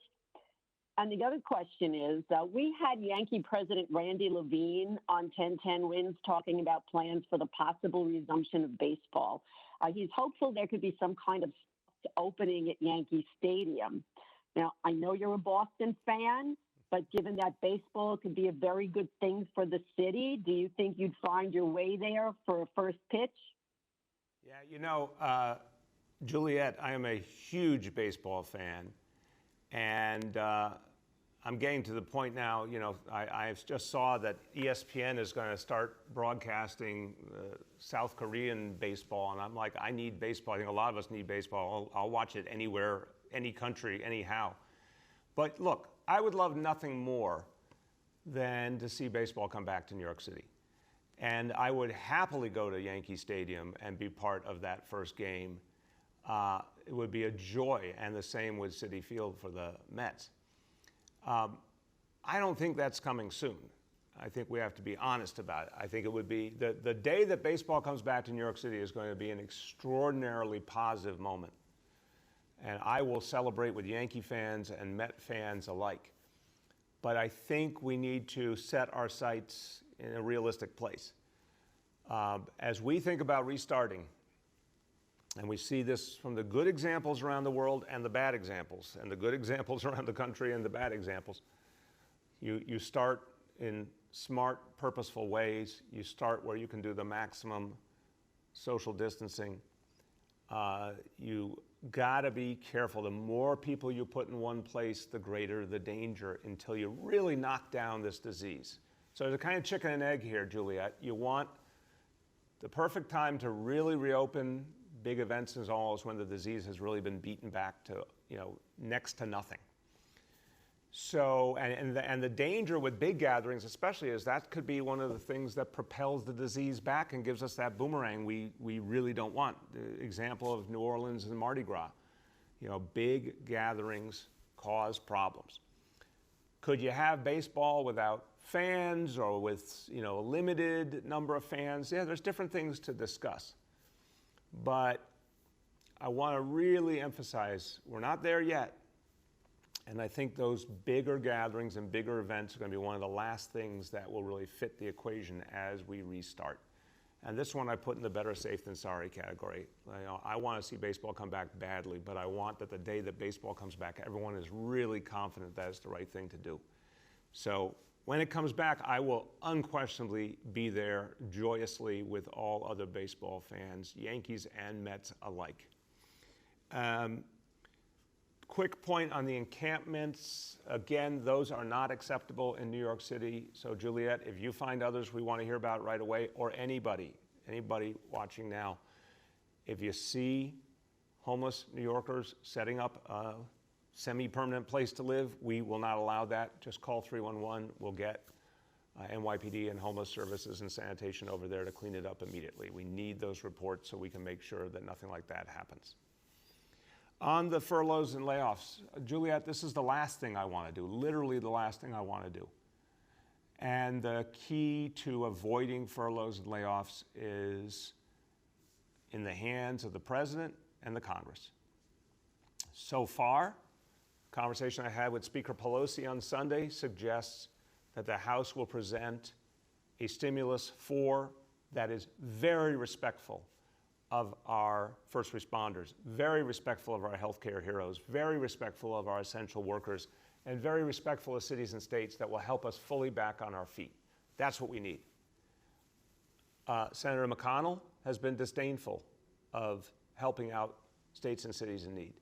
And the other question is, we had Yankee President Randy Levine on 1010 Wins talking about plans for the possible resumption of baseball. He's hopeful there could be some kind of opening at Yankee Stadium. Now, I know you're a Boston fan, but given that baseball could be a very good thing for the city, do you think you'd find your way there for a first pitch? Yeah, you know, Juliet, I am a huge baseball fan. And I'm getting to the point now, you know, I just saw that ESPN is going to start broadcasting South Korean baseball. And I'm like, I need baseball. I think a lot of us need baseball. I'll watch it anywhere, any country, anyhow. But look, I would love nothing more than to see baseball come back to New York City. And I would happily go to Yankee Stadium and be part of that first game. It would be a joy, and the same with Citi Field for the Mets. I don't think that's coming soon. I think we have to be honest about it. I think it would be, the day that baseball comes back to New York City is going to be an extraordinarily positive moment. And I will celebrate with Yankee fans and Met fans alike. But I think we need to set our sights in a realistic place. As we think about restarting, and we see this from the good examples around the world and the bad examples, and the good examples around the country and the bad examples. You start in smart, purposeful ways. You start where you can do the maximum social distancing. You gotta be careful. The more people you put in one place, the greater the danger until you really knock down this disease. So there's a kind of chicken and egg here, Juliet. You want the perfect time to really reopen big events and all is when the disease has really been beaten back to, you know, next to nothing. So, and the danger with big gatherings especially is that could be one of the things that propels the disease back and gives us that boomerang we really don't want. The example of New Orleans and Mardi Gras. You know, big gatherings cause problems. Could you have baseball without fans or with, you know, a limited number of fans? Yeah, there's different things to discuss. But I want to really emphasize, we're not there yet. And I think those bigger gatherings and bigger events are going to be one of the last things that will really fit the equation as we restart. And this one I put in the better safe than sorry category. You know, I want to see baseball come back badly, but I want that the day that baseball comes back, everyone is really confident that it's the right thing to do. So when it comes back, I will unquestionably be there joyously with all other baseball fans, Yankees and Mets alike. Quick point on the encampments. Again, those are not acceptable in New York City. So Juliet, if you find others we want to hear about right away, or anybody watching now, if you see homeless New Yorkers setting up a semi-permanent place to live, we will not allow that. Just call 311. We'll get NYPD and homeless services and sanitation over there to clean it up immediately. We need those reports so we can make sure that nothing like that happens. On the furloughs and layoffs, Juliet, this is the last thing I want to do, literally the last thing I want to do. And the key to avoiding furloughs and layoffs is in the hands of the president and the Congress. So far, conversation I had with Speaker Pelosi on Sunday suggests that the House will present a stimulus that is very respectful of our first responders, very respectful of our healthcare heroes, very respectful of our essential workers, and very respectful of cities and states that will help us fully back on our feet. That's what we need. Senator McConnell has been disdainful of helping out states and cities in need.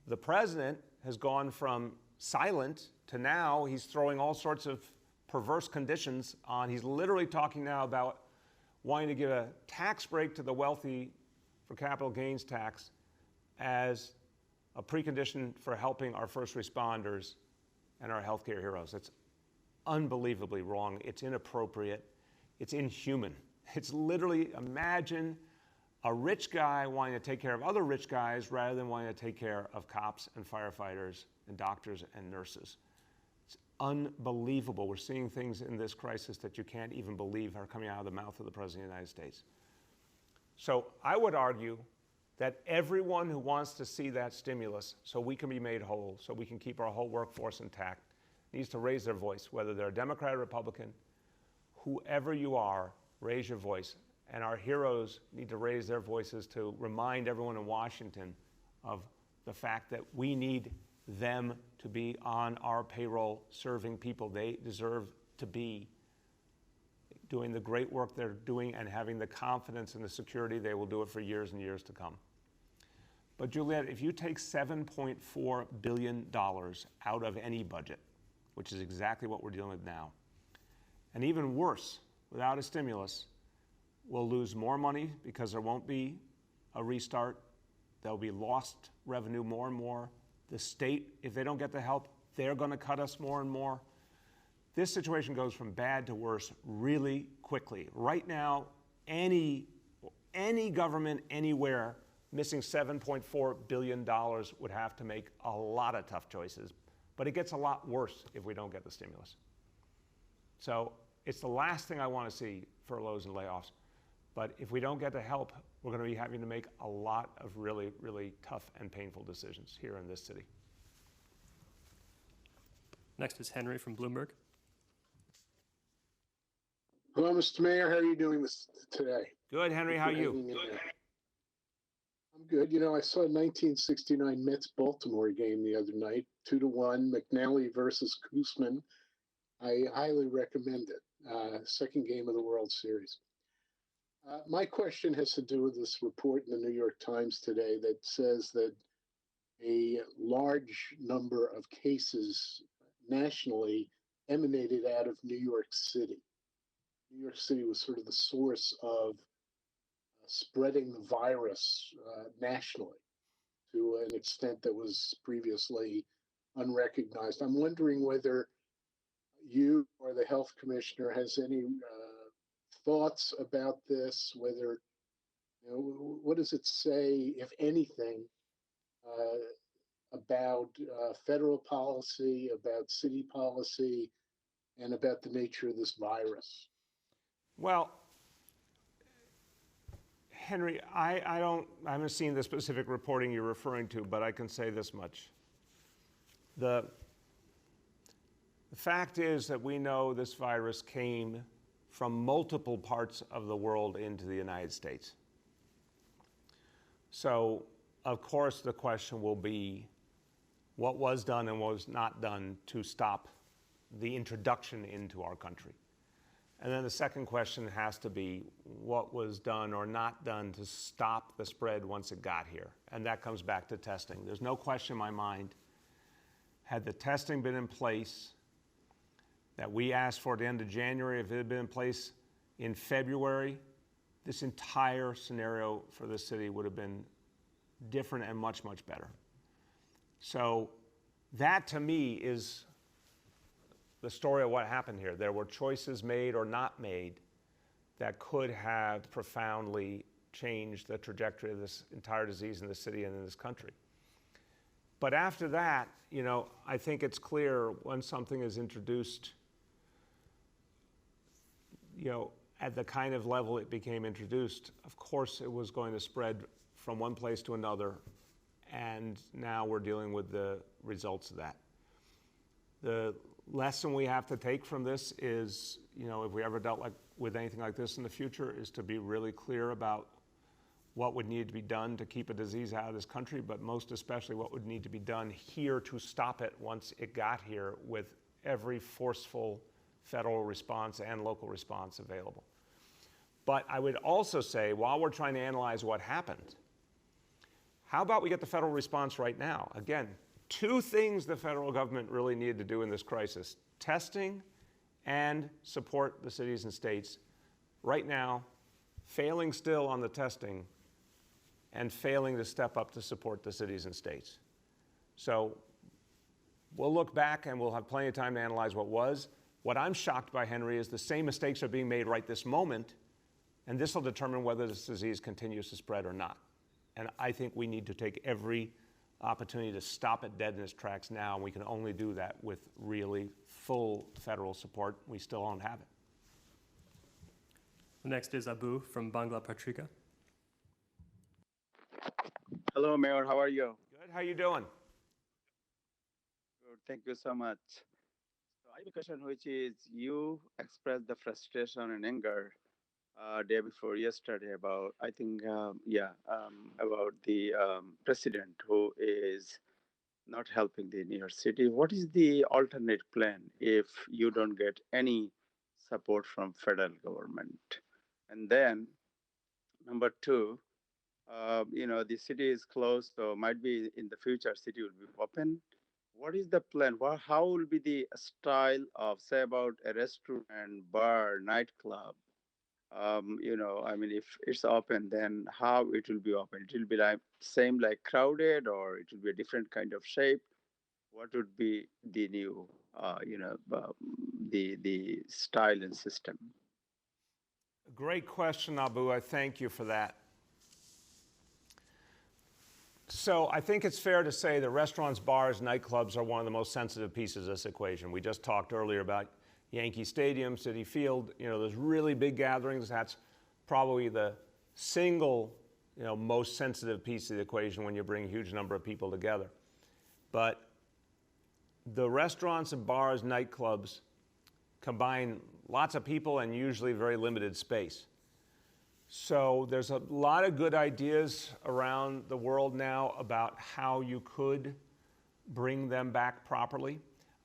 The president has gone from silent to now he's throwing all sorts of perverse conditions on. He's literally talking now about wanting to give a tax break to the wealthy for capital gains tax as a precondition for helping our first responders and our healthcare heroes. It's unbelievably wrong. It's inappropriate. It's inhuman. It's literally, imagine a rich guy wanting to take care of other rich guys rather than wanting to take care of cops and firefighters and doctors and nurses. It's unbelievable. We're seeing things in this crisis that you can't even believe are coming out of the mouth of the President of the United States. So I would argue that everyone who wants to see that stimulus so we can be made whole, so we can keep our whole workforce intact, needs to raise their voice, whether they're a Democrat or Republican, whoever you are, raise your voice. And our heroes need to raise their voices to remind everyone in Washington of the fact that we need them to be on our payroll serving people they deserve to be, doing the great work they're doing and having the confidence and the security they will do it for years and years to come. But Juliette, if you take $7.4 billion out of any budget, which is exactly what we're dealing with now, and even worse, without a stimulus, we'll lose more money because there won't be a restart. There'll be lost revenue more and more. The state, if they don't get the help, they're going to cut us more and more. This situation goes from bad to worse really quickly. Right now, any government anywhere missing $7.4 billion would have to make a lot of tough choices. But it gets a lot worse if we don't get the stimulus. So it's the last thing I want to see, furloughs and layoffs. But if we don't get the help, we're going to be having to make a lot of really, really tough and painful decisions here in this city. Next is Henry from Bloomberg. Hello, Mr. Mayor. How are you doing this today? Good, Henry. How are you? I'm good. You know, I saw a 1969 Mets-Baltimore game the other night, 2-1, McNally versus Koosman. I highly recommend it. Second game of the World Series. My question has to do with this report in the New York Times today that says that a large number of cases nationally emanated out of New York City. New York City was sort of the source of spreading the virus nationally to an extent that was previously unrecognized. I'm wondering whether you or the health commissioner has any thoughts about this, whether, you know, what does it say, if anything, about federal policy, about city policy, and about the nature of this virus? Well, Henry, I haven't seen the specific reporting you're referring to, but I can say this much. The fact is that we know this virus came from multiple parts of the world into the United States. So, of course, the question will be what was done and what was not done to stop the introduction into our country. And then the second question has to be what was done or not done to stop the spread once it got here. And that comes back to testing. There's no question in my mind, had the testing been in place that we asked for at the end of January, if it had been in place in February, this entire scenario for the city would have been different and much, much better. So that to me is the story of what happened here. There were choices made or not made that could have profoundly changed the trajectory of this entire disease in the city and in this country. But after that, you know, I think it's clear when something is introduced, you know, at the kind of level it became introduced, of course it was going to spread from one place to another, and now we're dealing with the results of that. The lesson we have to take from this is, if we ever dealt with anything like this in the future, is to be really clear about what would need to be done to keep a disease out of this country, but most especially what would need to be done here to stop it once it got here, with every forceful federal response and local response available. But I would also say, while we're trying to analyze what happened, how about we get the federal response right now? Again, two things the federal government really needed to do in this crisis: testing and support the cities and states. Right now, failing still on the testing and failing to step up to support the cities and states. So we'll look back and we'll have plenty of time to analyze what was. What I'm shocked by, Henry, is the same mistakes are being made right this moment, and this will determine whether this disease continues to spread or not. And I think we need to take every opportunity to stop it dead in its tracks now, and we can only do that with really full federal support. We still don't have it. Next is Abu from Bangla Patrika. Hello, Mayor. How are you? Good. How you doing? Good. Thank you so much. So I have a question, which is, you expressed the frustration and anger day before yesterday about, I think, about the president who is not helping the New York City. What is the alternate plan if you don't get any support from federal government? And then, number two, the city is closed, so might be in the future city will be open. What is the plan? How will be the style of, say, about a restaurant, bar, nightclub? If it's open, then how it will be open? It will be like same like crowded, or it will be a different kind of shape? What would be the new, the style and system? Great question, Abu. I thank you for that. So I think it's fair to say that restaurants, bars, nightclubs are one of the most sensitive pieces of this equation. We just talked earlier about Yankee Stadium, Citi Field. There's really big gatherings. That's probably the single, most sensitive piece of the equation when you bring a huge number of people together. But the restaurants and bars, nightclubs combine lots of people and usually very limited space. So there's a lot of good ideas around the world now about how you could bring them back properly.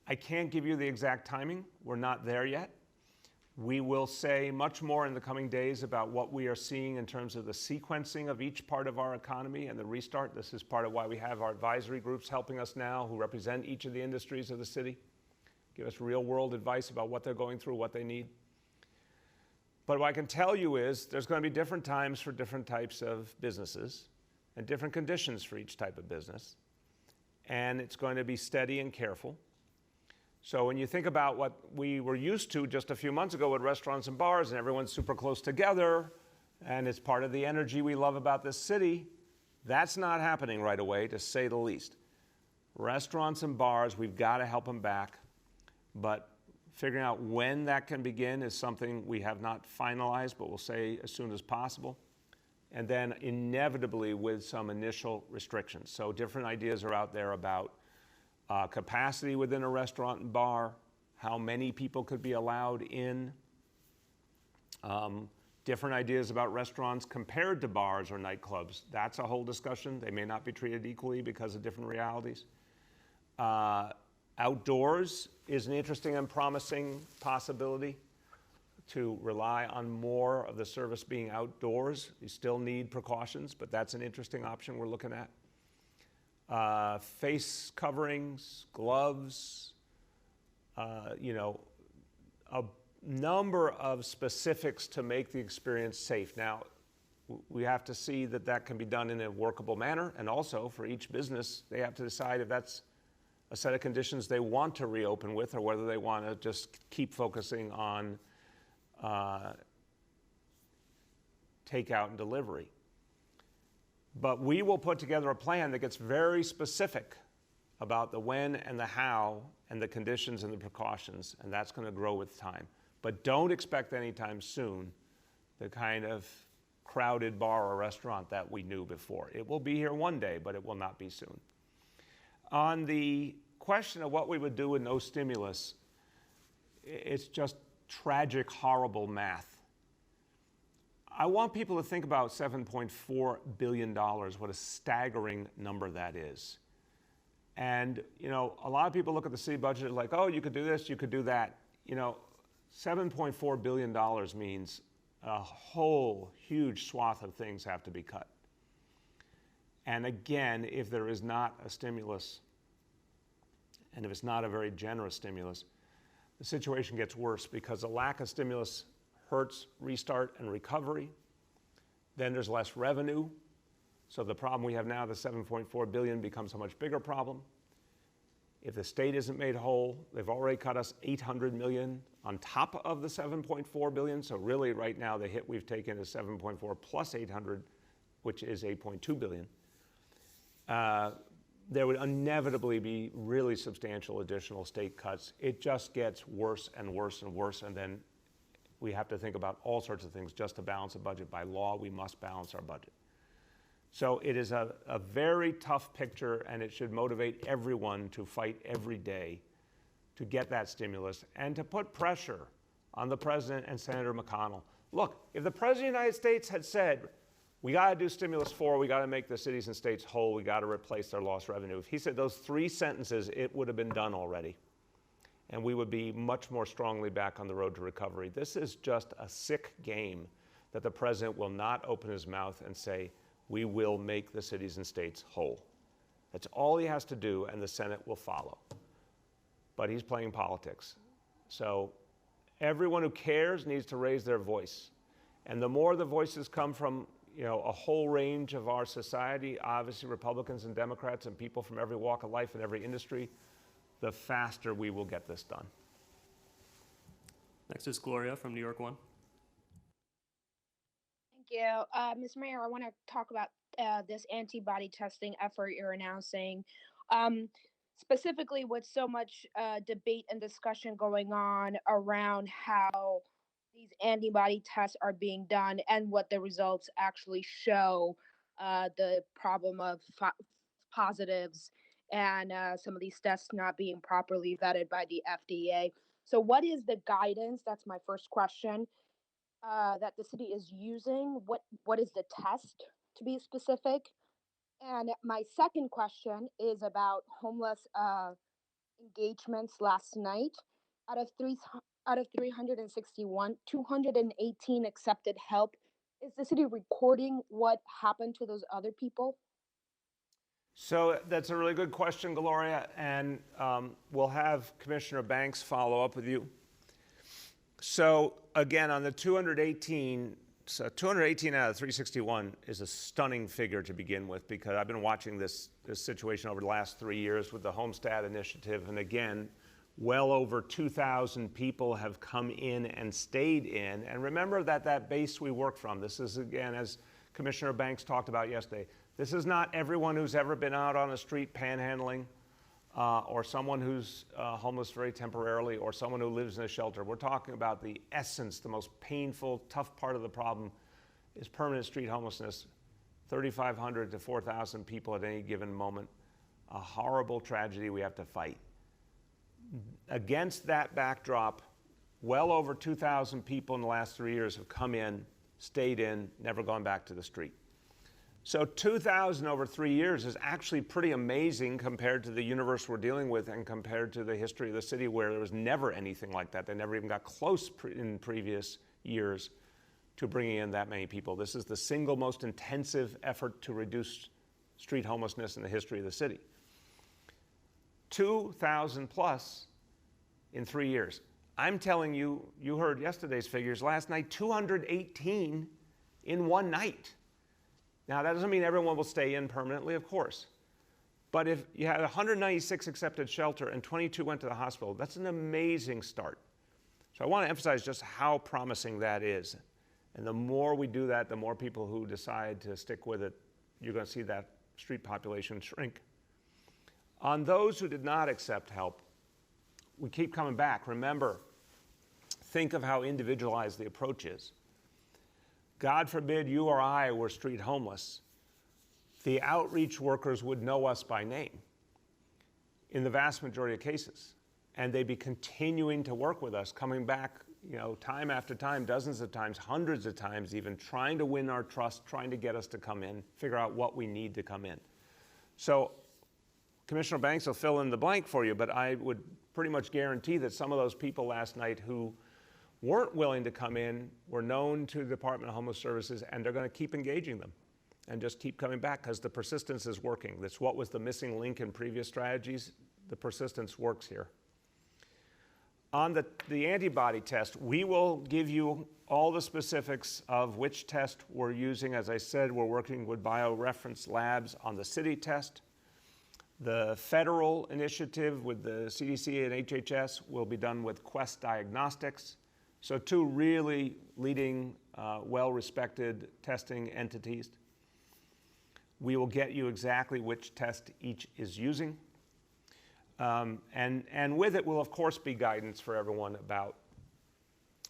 I can't give you the exact timing. We're not there yet. We will say much more in the coming days about what we are seeing in terms of the sequencing of each part of our economy and the restart. This is part of why we have our advisory groups helping us now, who represent each of the industries of the city, give us real world advice about what they're going through, what they need. But what I can tell you is there's going to be different times for different types of businesses and different conditions for each type of business. And it's going to be steady and careful. So when you think about what we were used to just a few months ago with restaurants and bars, and everyone's super close together, and it's part of the energy we love about this city, that's not happening right away, to say the least. Restaurants and bars, we've got to help them back, but figuring out when that can begin is something we have not finalized, but we'll say as soon as possible. And then inevitably with some initial restrictions. So different ideas are out there about capacity within a restaurant and bar, how many people could be allowed in, different ideas about restaurants compared to bars or nightclubs. That's a whole discussion. They may not be treated equally because of different realities. Outdoors is an interesting and promising possibility, to rely on more of the service being outdoors. You still need precautions, but that's an interesting option we're looking at. Face coverings, gloves, a number of specifics to make the experience safe. Now, we have to see that that can be done in a workable manner, and also for each business, they have to decide if that's a set of conditions they want to reopen with, or whether they want to just keep focusing on takeout and delivery. But we will put together a plan that gets very specific about the when and the how and the conditions and the precautions, and that's going to grow with time. But don't expect anytime soon the kind of crowded bar or restaurant that we knew before. It will be here one day, but it will not be soon. On the question of what we would do with no stimulus, it's just tragic, horrible math. I want people to think about $7.4 billion, what a staggering number that is. And, you know, a lot of people look at the city budget like, oh, you could do this, you could do that. You know, $7.4 billion means a whole huge swath of things have to be cut. And again, if there is not a stimulus, and if it's not a very generous stimulus, the situation gets worse because a lack of stimulus hurts restart and recovery. Then there's less revenue. So the problem we have now, the $7.4 billion, becomes a much bigger problem. If the state isn't made whole, they've already cut us $800 million on top of the $7.4 billion. So really right now the hit we've taken is 7.4 plus 800, which is $8.2 billion. There would inevitably be really substantial additional state cuts. It just gets worse and worse and worse, and then we have to think about all sorts of things just to balance a budget. By law, we must balance our budget. So it is a very tough picture, and it should motivate everyone to fight every day to get that stimulus and to put pressure on the President and Senator McConnell. Look, if the President of the United States had said, we got to do stimulus 4, we got to make the cities and states whole, we got to replace their lost revenue. If he said those 3 sentences, it would have been done already. And we would be much more strongly back on the road to recovery. This is just a sick game that the President will not open his mouth and say, we will make the cities and states whole. That's all he has to do, and the Senate will follow. But he's playing politics. So everyone who cares needs to raise their voice. And the more the voices come from, you know, a whole range of our society, obviously Republicans and Democrats and people from every walk of life and every industry, the faster we will get this done. Next is Gloria from New York 1. Thank you. Ms. Mayor, I want to talk about this antibody testing effort you're announcing. Specifically with so much debate and discussion going on around how these antibody tests are being done and what the results actually show, the problem of positives and some of these tests not being properly vetted by the FDA. So what is the guidance? That's my first question. That the city is using? What is the test, to be specific? And my second question is about homeless engagements last night. Out of 361, 218 accepted help. Is the city recording what happened to those other people? So that's a really good question, Gloria, and we'll have Commissioner Banks follow up with you. So again, on the 218, so 218 out of 361 is a stunning figure to begin with, because I've been watching this situation over the last 3 years with the Homestead Initiative, and again, well over 2,000 people have come in and stayed in. And remember that base we work from, this is, again, as Commissioner Banks talked about yesterday, this is not everyone who's ever been out on a street panhandling, or someone who's homeless very temporarily, or someone who lives in a shelter. We're talking about the essence, the most painful, tough part of the problem is permanent street homelessness. 3,500 to 4,000 people at any given moment. A horrible tragedy we have to fight. Against that backdrop, well over 2,000 people in the last 3 years have come in, stayed in, never gone back to the street. So 2,000 over 3 years is actually pretty amazing compared to the universe we're dealing with and compared to the history of the city, where there was never anything like that. They never even got close in previous years to bringing in that many people. This is the single most intensive effort to reduce street homelessness in the history of the city. 2,000 plus in 3 years. I'm telling you, you heard yesterday's figures. Last night, 218 in one night. Now, that doesn't mean everyone will stay in permanently, of course. But if you had 196 accepted shelter and 22 went to the hospital, that's an amazing start. So I want to emphasize just how promising that is. And the more we do that, the more people who decide to stick with it, you're going to see that street population shrink. On those who did not accept help, we keep coming back. Remember, think of how individualized the approach is. God forbid you or I were street homeless. The outreach workers would know us by name in the vast majority of cases. and they be continuing to work with us, coming back, time after time, dozens of times, hundreds of times even, trying to win our trust, trying to get us to come in, figure out what we need to come in. So Commissioner Banks will fill in the blank for you, but I would pretty much guarantee that some of those people last night who weren't willing to come in were known to the Department of Homeless Services, and they're going to keep engaging them and just keep coming back because the persistence is working. That's what was the missing link in previous strategies. The persistence works here. On the antibody test, we will give you all the specifics of which test we're using. As I said, we're working with bioreference labs on the city test. The federal initiative with the CDC and HHS will be done with Quest Diagnostics. So two really leading, well-respected testing entities. We will get you exactly which test each is using. And with it will, of course, be guidance for everyone about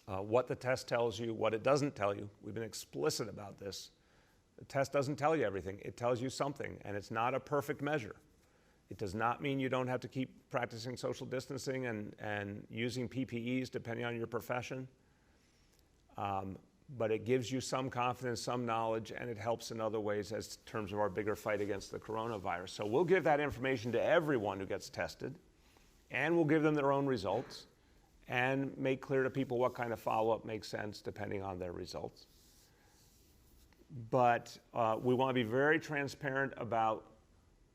what the test tells you, what it doesn't tell you. We've been explicit about this. The test doesn't tell you everything. It tells you something, and it's not a perfect measure. It does not mean you don't have to keep practicing social distancing and using PPEs depending on your profession. But it gives you some confidence, some knowledge, and it helps in other ways as terms of our bigger fight against the coronavirus. So we'll give that information to everyone who gets tested, and we'll give them their own results and make clear to people what kind of follow-up makes sense depending on their results. But we want to be very transparent about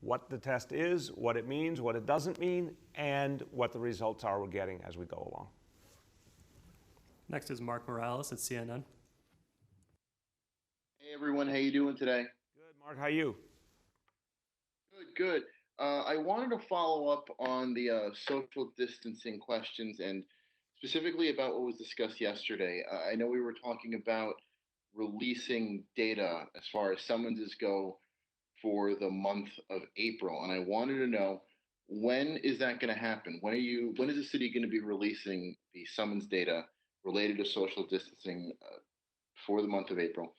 what the test is, what it means, what it doesn't mean, and what the results are we're getting as we go along. Next is Mark Morales at CNN. Hey everyone, how you doing today? Good, Mark, how are you? Good. I wanted to follow up on the social distancing questions and specifically about what was discussed yesterday. I know we were talking about releasing data as far as summonses go for the month of April, and I wanted to know, when is that going to happen? When is the city going to be releasing the summons data related to social distancing for the month of April?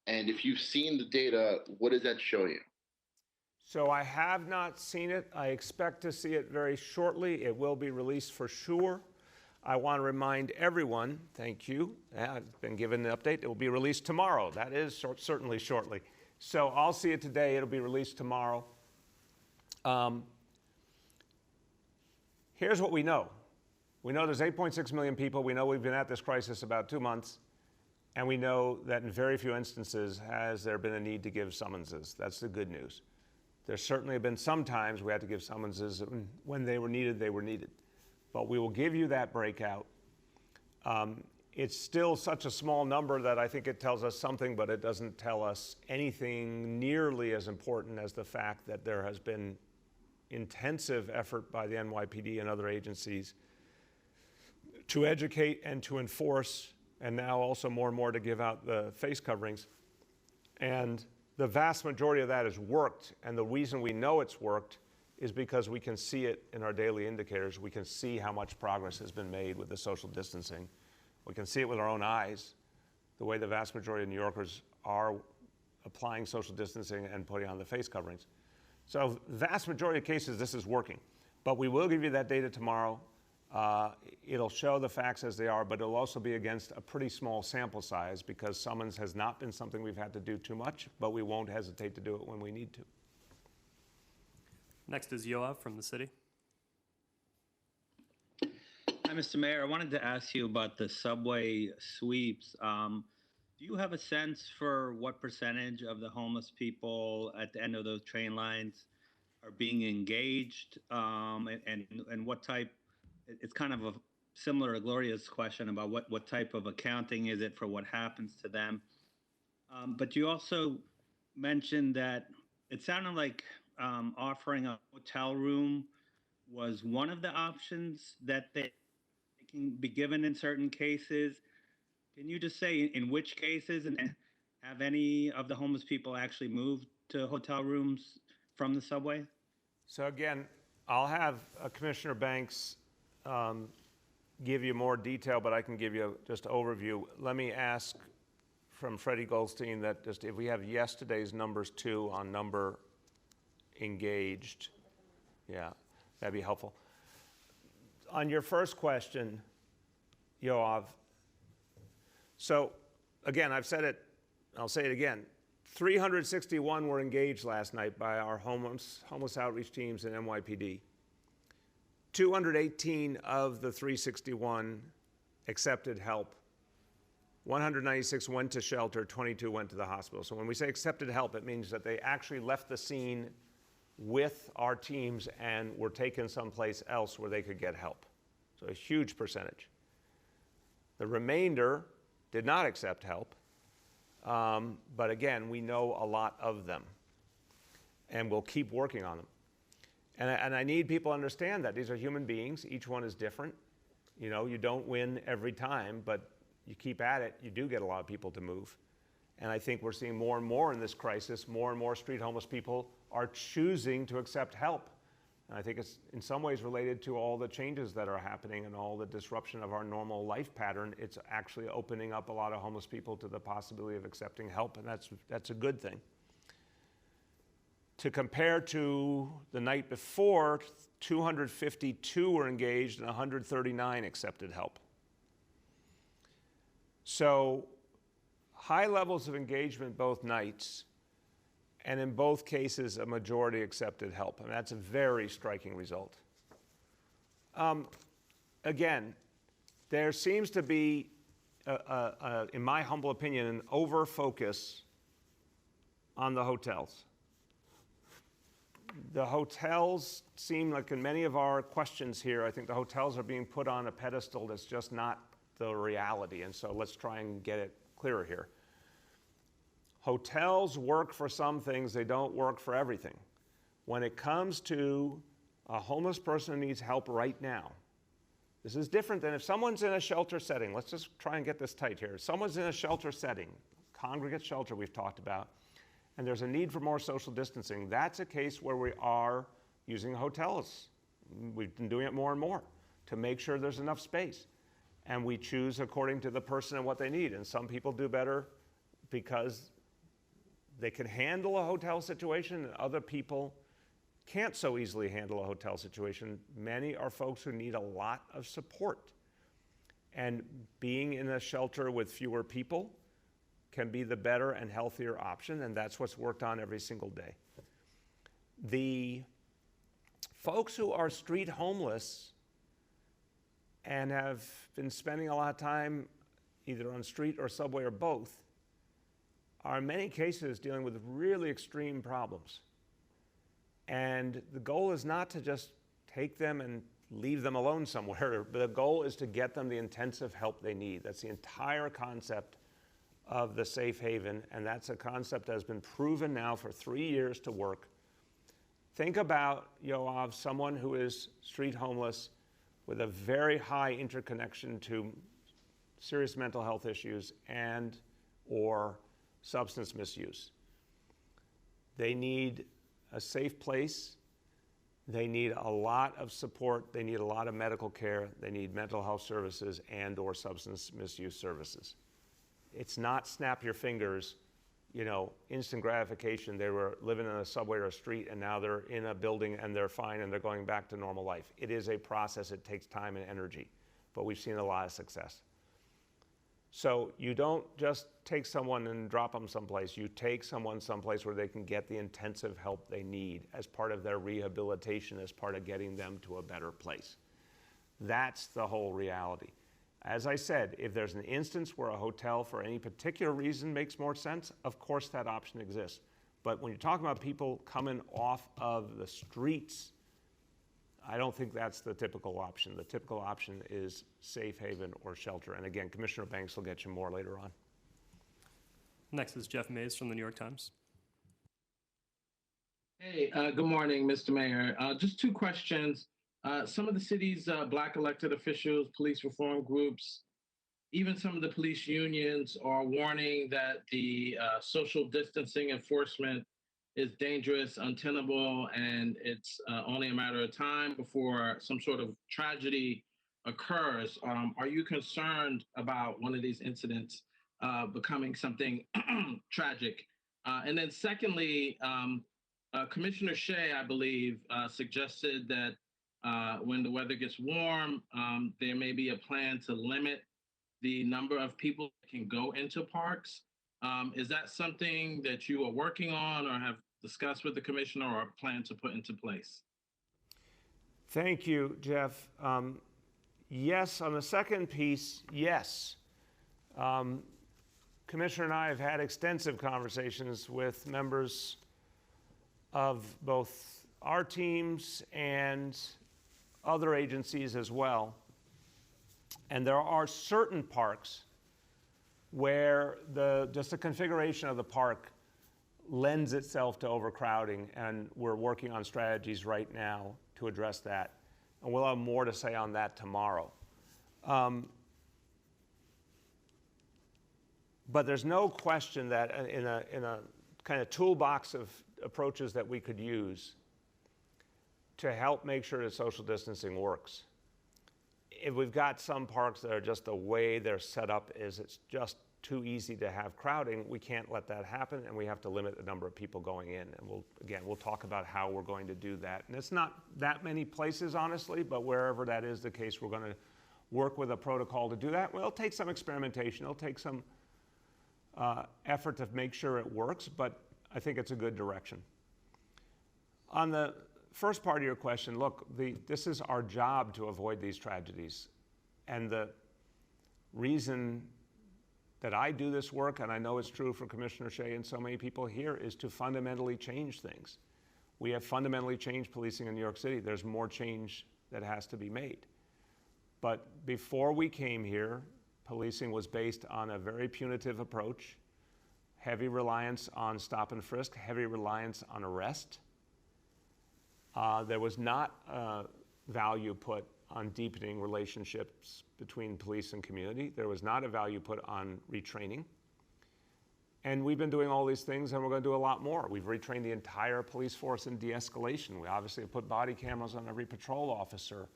And if you've seen the data, what does that show you? So I have not seen it. I expect to see it very shortly. It will be released for sure. I want to remind everyone, thank you, I've been given the update, it will be released tomorrow. That is certainly shortly. So I'll see it today, it'll be released tomorrow. Here's what we know. We know there's 8.6 million people. We know we've been at this crisis about 2 months. And we know that in very few instances has there been a need to give summonses. That's the good news. There certainly have been some times we had to give summonses. When they were needed, they were needed. But we will give you that breakout. It's still such a small number that I think it tells us something, but it doesn't tell us anything nearly as important as the fact that there has been intensive effort by the NYPD and other agencies to educate and to enforce, and now also more and more to give out the face coverings. And the vast majority of that has worked, and the reason we know it's worked is because we can see it in our daily indicators. We can see how much progress has been made with the social distancing. We can see it with our own eyes, the way the vast majority of New Yorkers are applying social distancing and putting on the face coverings. So vast majority of cases, this is working. But we will give you that data tomorrow. It'll show the facts as they are, but it'll also be against a pretty small sample size because summons has not been something we've had to do too much, but we won't hesitate to do it when we need to. Next is Yoav from the city. Hi, Mr. Mayor. I wanted to ask you about the subway sweeps. Do you have a sense for what percentage of the homeless people at the end of those train lines are being engaged, and what type? It's kind of a similar to Gloria's question about what type of accounting is it for what happens to them. But you also mentioned that it sounded like offering a hotel room was one of the options that they can be given in certain cases. Can you just say in which cases, and have any of the homeless people actually moved to hotel rooms from the subway? So again, I'll have Commissioner Banks give you more detail, but I can give you just an overview. Let me ask from Freddie Goldstein that just if we have yesterday's numbers too on number engaged, yeah, that'd be helpful. On your first question, Yoav, so again, I've said it, I'll say it again. 361 were engaged last night by our homeless outreach teams in NYPD. 218 of the 361 accepted help. 196 went to shelter, 22 went to the hospital. So when we say accepted help, it means that they actually left the scene with our teams and were taken someplace else where they could get help. So a huge percentage. The remainder did not accept help, but again, we know a lot of them, and we'll keep working on them. And I need people to understand that these are human beings. Each one is different. You know, you don't win every time, but you keep at it, you do get a lot of people to move. And I think we're seeing more and more in this crisis, more and more street homeless people are choosing to accept help. And I think it's in some ways related to all the changes that are happening and all the disruption of our normal life pattern. It's actually opening up a lot of homeless people to the possibility of accepting help, and that's a good thing. To compare to the night before, 252 were engaged and 139 accepted help. So high levels of engagement both nights, and in both cases, a majority accepted help. And that's a very striking result. Again, there seems to be, in my humble opinion, an over-focus on the hotels. The hotels seem like in many of our questions here, I think the hotels are being put on a pedestal that's just not the reality. And so let's try and get it clearer here. Hotels work for some things, they don't work for everything. When it comes to a homeless person who needs help right now, this is different than if someone's in a shelter setting. Let's just try and get this tight here. Someone's in a shelter setting, congregate shelter we've talked about, and there's a need for more social distancing. That's a case where we are using hotels. We've been doing it more and more to make sure there's enough space. And we choose according to the person and what they need. And some people do better because they can handle a hotel situation, and other people can't so easily handle a hotel situation. Many are folks who need a lot of support. And being in a shelter with fewer people can be the better and healthier option, and that's what's worked on every single day. The folks who are street homeless and have been spending a lot of time either on street or subway or both are in many cases dealing with really extreme problems. And the goal is not to just take them and leave them alone somewhere, but the goal is to get them the intensive help they need. That's the entire concept of the safe haven, and that's a concept that has been proven now for 3 years to work. Think about, Yoav, someone who is street homeless with a very high interconnection to serious mental health issues and or substance misuse. They need a safe place. They need a lot of support. They need a lot of medical care. They need mental health services and or substance misuse services. It's not snap your fingers, you know, instant gratification. They were living in a subway or a street and now they're in a building and they're fine and they're going back to normal life. It is a process. It takes time and energy, but we've seen a lot of success. So you don't just take someone and drop them someplace. You take someone someplace where they can get the intensive help they need as part of their rehabilitation, as part of getting them to a better place. That's the whole reality. As I said, if there's an instance where a hotel for any particular reason makes more sense, of course that option exists. But when you're talking about people coming off of the streets, I don't think that's the typical option. The typical option is safe haven or shelter. And again, Commissioner Banks will get you more later on. Next is Jeff Mays from the New York Times. Hey, good morning, Mr. Mayor. Just two questions. Some of the city's Black elected officials, police reform groups, even some of the police unions are warning that the social distancing enforcement is dangerous, untenable, and it's only a matter of time before some sort of tragedy occurs. Are you concerned about one of these incidents becoming something tragic? And then secondly, Commissioner Shea, I believe, suggested that when the weather gets warm, there may be a plan to limit the number of people that can go into parks. Is that something that you are working on or have discussed with the commissioner or plan to put into place? Thank you, Jeff. Yes, on the second piece, yes. Commissioner and I have had extensive conversations with members of both our teams and other agencies as well. And there are certain parks where just the configuration of the park lends itself to overcrowding, and we're working on strategies right now to address that. And we'll have more to say on that tomorrow. But there's no question that in a kind of toolbox of approaches that we could use to help make sure that social distancing works, if we've got some parks that are just the way they're set up is it's just too easy to have crowding, we can't let that happen, and we have to limit the number of people going in. And we'll talk about how we're going to do that. And it's not that many places, honestly, but wherever that is the case, we're going to work with a protocol to do that. Well, it'll take some experimentation. It'll take some effort to make sure it works, but I think it's a good direction. On the first part of your question, look, this is our job to avoid these tragedies. And the reason that I do this work, and I know it's true for Commissioner Shea and so many people here, is to fundamentally change things. We have fundamentally changed policing in New York City. There's more change that has to be made. But before we came here, policing was based on a very punitive approach, heavy reliance on stop and frisk, heavy reliance on arrest. There was not value put on deepening relationships between police and community. There was not a value put on retraining. And we've been doing all these things, and we're going to do a lot more. We've retrained the entire police force in de-escalation. We obviously have put body cameras on every patrol officer.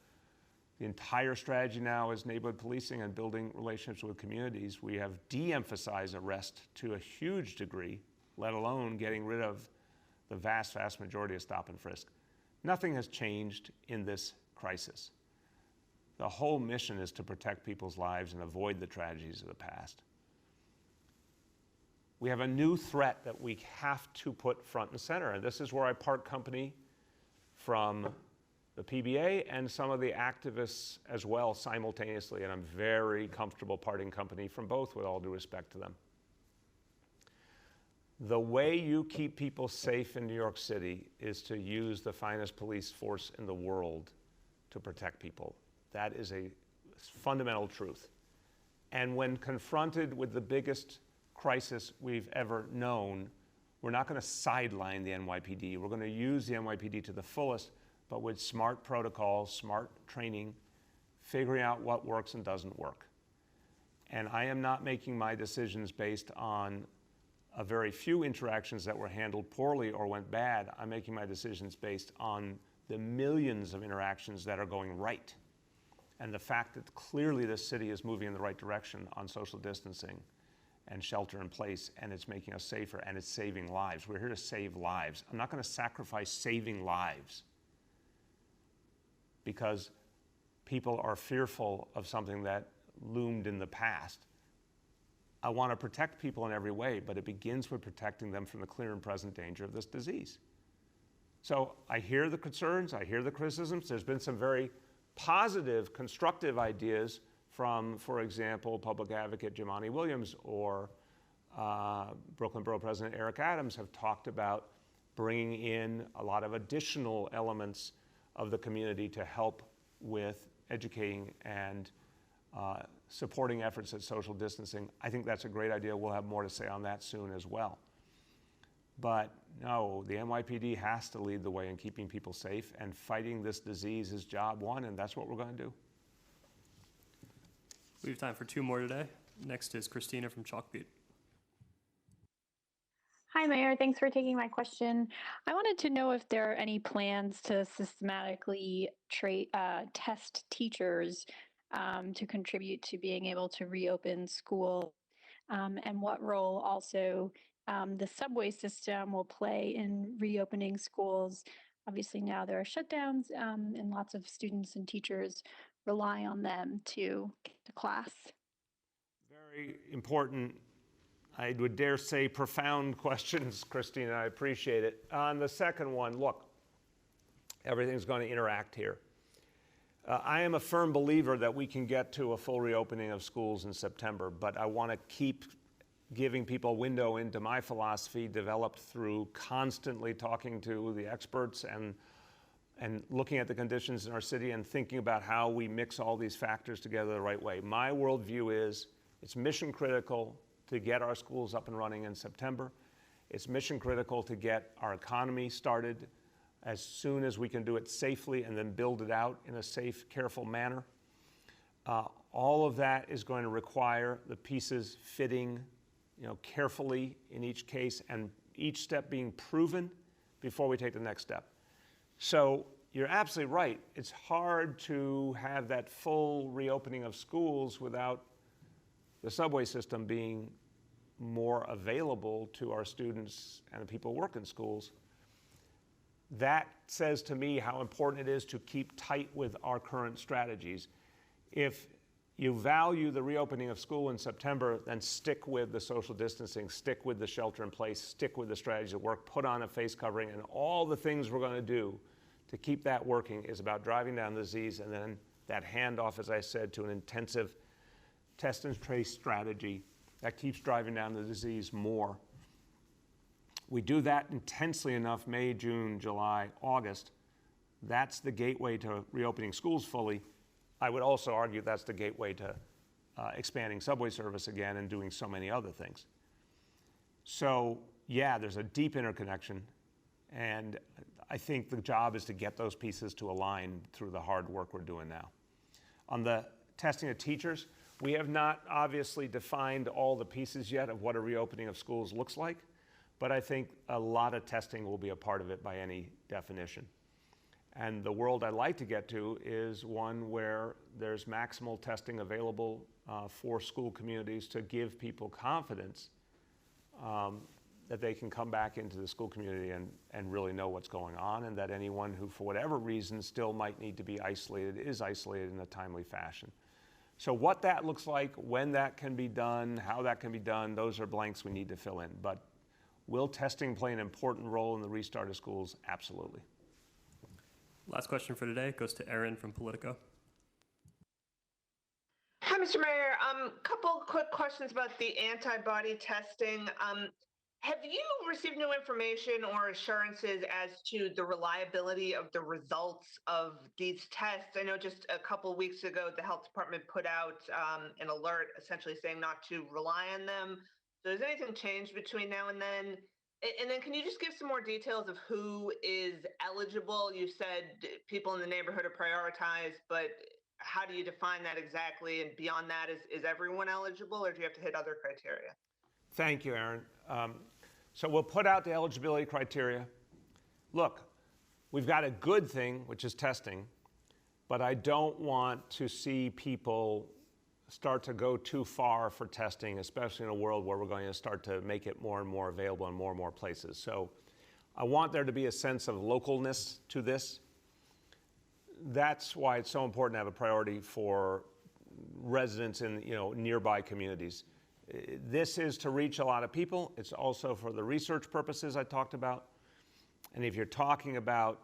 The entire strategy now is neighborhood policing and building relationships with communities. We have de-emphasized arrest to a huge degree, let alone getting rid of the vast, vast majority of stop and frisk. Nothing has changed in this crisis. The whole mission is to protect people's lives and avoid the tragedies of the past. We have a new threat that we have to put front and center, and this is where I part company from the PBA and some of the activists as well simultaneously, and I'm very comfortable parting company from both with all due respect to them. The way you keep people safe in New York City is to use the finest police force in the world to protect people. That is a fundamental truth. And when confronted with the biggest crisis we've ever known, we're not going to sideline the NYPD. We're going to use the NYPD to the fullest, but with smart protocols, smart training, figuring out what works and doesn't work. And I am not making my decisions based on a very few interactions that were handled poorly or went bad. I'm making my decisions based on the millions of interactions that are going right. And the fact that clearly this city is moving in the right direction on social distancing and shelter in place, and it's making us safer, and it's saving lives. We're here to save lives. I'm not going to sacrifice saving lives because people are fearful of something that loomed in the past. I want to protect people in every way, but it begins with protecting them from the clear and present danger of this disease. So I hear the concerns, I hear the criticisms. There's been some very positive, constructive ideas from, for example, Public Advocate Jumaane Williams or Brooklyn Borough President Eric Adams have talked about bringing in a lot of additional elements of the community to help with educating and supporting efforts at social distancing. I think that's a great idea. We'll have more to say on that soon as well. But no, the NYPD has to lead the way in keeping people safe, and fighting this disease is job one, and that's what we're going to do. We have time for two more today. Next is Christina from Chalkbeat. Hi, Mayor. Thanks for taking my question. I wanted to know if there are any plans to systematically test teachers to contribute to being able to reopen school, and what role also the subway system will play in reopening schools obviously now there are shutdowns, and lots of students and teachers rely on them to get to class. Very important, I would dare say profound questions, Christine. I appreciate it. On the second one, look, everything's going to interact here. I am a firm believer that we can get to a full reopening of schools in September, but I want to keep giving people a window into my philosophy developed through constantly talking to the experts and looking at the conditions in our city and thinking about how we mix all these factors together the right way. My worldview is it's mission critical to get our schools up and running in September. It's mission critical to get our economy started as soon as we can do it safely and then build it out in a safe, careful manner. All of that is going to require the pieces fitting, carefully in each case and each step being proven before we take the next step. So you're absolutely right. It's hard to have that full reopening of schools without the subway system being more available to our students and the people who work in schools. That says to me how important it is to keep tight with our current strategies. If you value the reopening of school in September, then stick with the social distancing, stick with the shelter in place, stick with the strategies that work, put on a face covering, and all the things we're going to do to keep that working is about driving down the disease and then that handoff, as I said, to an intensive test and trace strategy that keeps driving down the disease more. We do that intensely enough, May, June, July, August. That's the gateway to reopening schools fully. I would also argue that's the gateway to expanding subway service again and doing so many other things. So yeah, there's a deep interconnection, and I think the job is to get those pieces to align through the hard work we're doing now. On the testing of teachers, we have not obviously defined all the pieces yet of what a reopening of schools looks like, but I think a lot of testing will be a part of it by any definition. And the world I'd like to get to is one where there's maximal testing available for school communities to give people confidence that they can come back into the school community and really know what's going on, and that anyone who, for whatever reason, still might need to be isolated is isolated in a timely fashion. So what that looks like, when that can be done, how that can be done, those are blanks we need to fill in. But will testing play an important role in the restart of schools? Absolutely. Last question for today goes to Erin from Politico. Hi, Mr. Mayor. Couple quick questions about the antibody testing. Have you received new information or assurances as to the reliability of the results of these tests? I know just a couple weeks ago, the health department put out an alert essentially saying not to rely on them. So has anything changed between now and then? And then can you just give some more details of who is eligible? You said people in the neighborhood are prioritized, but how do you define that exactly? And beyond that, is everyone eligible, or do you have to hit other criteria? Thank you, Aaron. So we'll put out the eligibility criteria. Look, we've got a good thing, which is testing, but I don't want to see people start to go too far for testing, especially in a world where we're going to start to make it more and more available in more and more places. So I want there to be a sense of localness to this. That's why it's so important to have a priority for residents in nearby communities. This is to reach a lot of people. It's also for the research purposes I talked about. And if you're talking about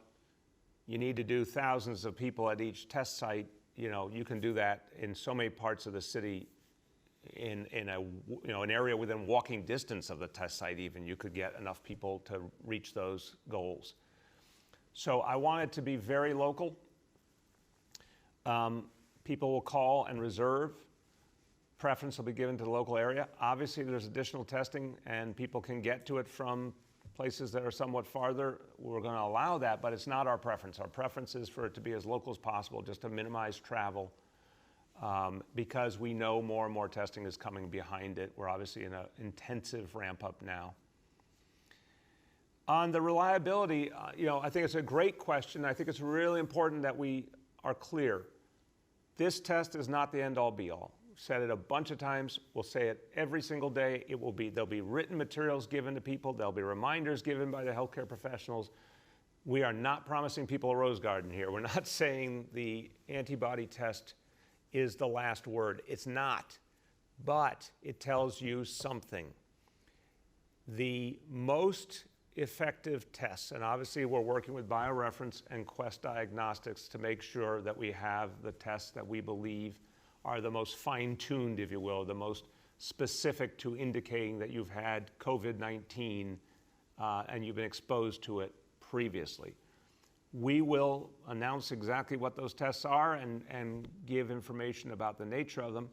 you need to do thousands of people at each test site, you can do that in so many parts of the city in an area within walking distance of the test site even. You could get enough people to reach those goals. So I want it to be very local. People will call and reserve. Preference will be given to the local area. Obviously, there's additional testing and people can get to it from places that are somewhat farther. We're going to allow that, but it's not our preference. Our preference is for it to be as local as possible, just to minimize travel, because we know more and more testing is coming behind it. We're obviously in an intensive ramp up now. On the reliability, I think it's a great question. I think it's really important that we are clear. This test is not the end all be all. Said it a bunch of times. We'll say it every single day. There'll be written materials given to people. There'll be reminders given by the healthcare professionals. We are not promising people a rose garden here. We're not saying the antibody test is the last word. It's not, but it tells you something. The most effective tests, and obviously we're working with BioReference and Quest Diagnostics to make sure that we have the tests that we believe are the most fine-tuned, if you will, the most specific to indicating that you've had COVID-19 and you've been exposed to it previously. We will announce exactly what those tests are and give information about the nature of them,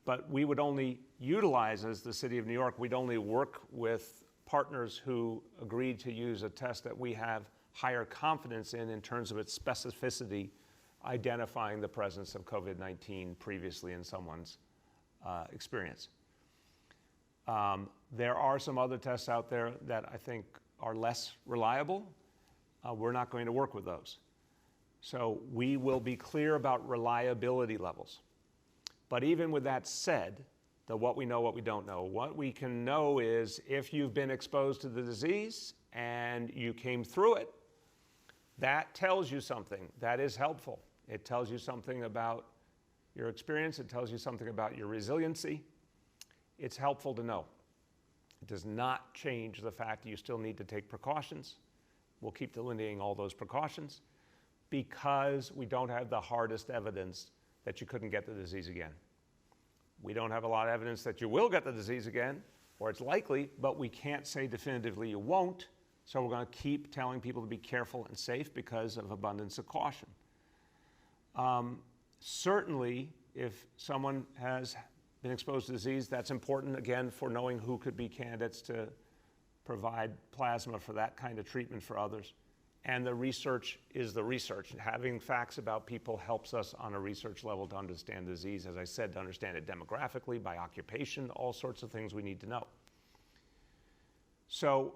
but we would only utilize, as the City of New York, we'd only work with partners who agreed to use a test that we have higher confidence in terms of its specificity, identifying the presence of COVID-19 previously in someone's experience. There are some other tests out there that I think are less reliable. We're not going to work with those. So we will be clear about reliability levels. But even with that said, the what we know, what we don't know, what we can know is if you've been exposed to the disease and you came through it, that tells you something. That is helpful. It tells you something about your experience. It tells you something about your resiliency. It's helpful to know. It does not change the fact that you still need to take precautions. We'll keep delineating all those precautions because we don't have the hardest evidence that you couldn't get the disease again. We don't have a lot of evidence that you will get the disease again, or it's likely, but we can't say definitively you won't, so we're going to keep telling people to be careful and safe because of abundance of caution. Certainly, if someone has been exposed to disease, that's important, again, for knowing who could be candidates to provide plasma for that kind of treatment for others. And the research is the research. Having facts about people helps us on a research level to understand disease, as I said, to understand it demographically, by occupation, all sorts of things we need to know. So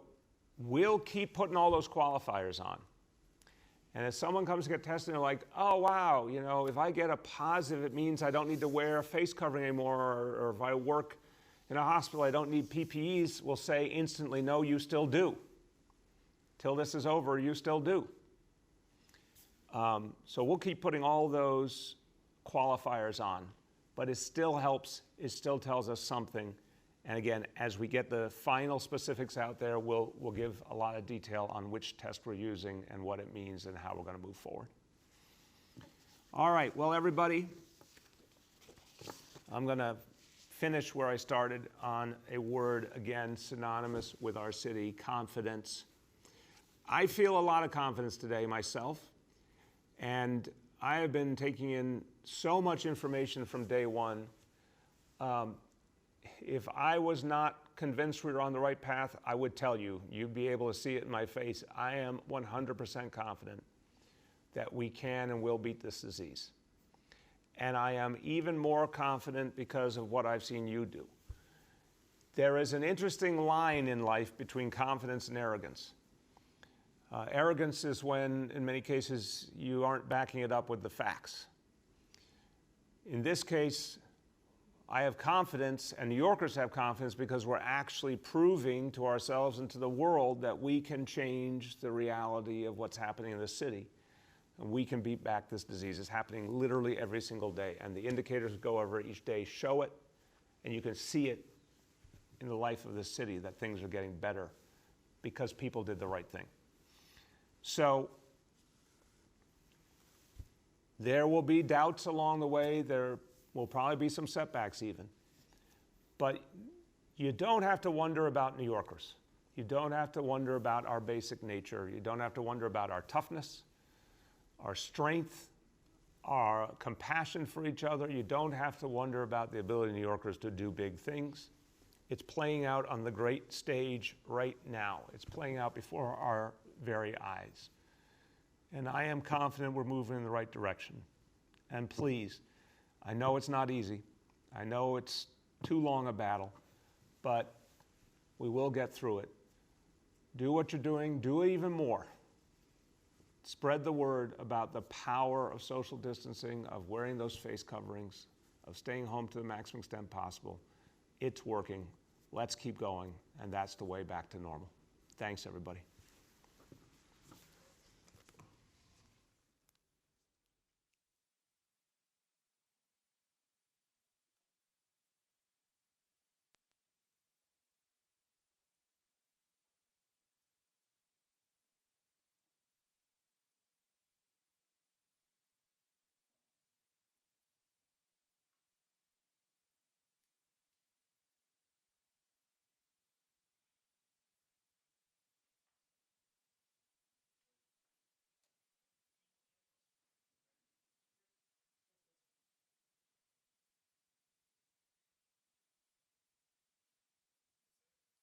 we'll keep putting all those qualifiers on. And if someone comes to get tested and they're like, oh, wow, you know, if I get a positive, it means I don't need to wear a face covering anymore, or if I work in a hospital, I don't need PPEs, we'll say instantly, no, you still do. Till this is over, you still do. So we'll keep putting all those qualifiers on, but it still helps, it still tells us something. And again, as we get the final specifics out there, we'll give a lot of detail on which test we're using and what it means and how we're going to move forward. All right, well, everybody, I'm going to finish where I started on a word, again, synonymous with our city, confidence. I feel a lot of confidence today myself, and I have been taking in so much information from day one. If I was not convinced we were on the right path, I would tell you. You'd be able to see it in my face. I am 100% confident that we can and will beat this disease. And I am even more confident because of what I've seen you do. There is an interesting line in life between confidence and arrogance. Arrogance is when, in many cases, you aren't backing it up with the facts. In this case, I have confidence, and New Yorkers have confidence, because we're actually proving to ourselves and to the world that we can change the reality of what's happening in the city. And we can beat back this disease. It's happening literally every single day. And the indicators that go over each day show it, and you can see it in the life of the city that things are getting better because people did the right thing. So there will be doubts along the way. There will probably be some setbacks even. But you don't have to wonder about New Yorkers. You don't have to wonder about our basic nature. You don't have to wonder about our toughness, our strength, our compassion for each other. You don't have to wonder about the ability of New Yorkers to do big things. It's playing out on the great stage right now. It's playing out before our very eyes. And I am confident we're moving in the right direction. And please, I know it's not easy. I know it's too long a battle, but we will get through it. Do what you're doing, do even more. Spread the word about the power of social distancing, of wearing those face coverings, of staying home to the maximum extent possible. It's working. Let's keep going, and that's the way back to normal. Thanks, everybody.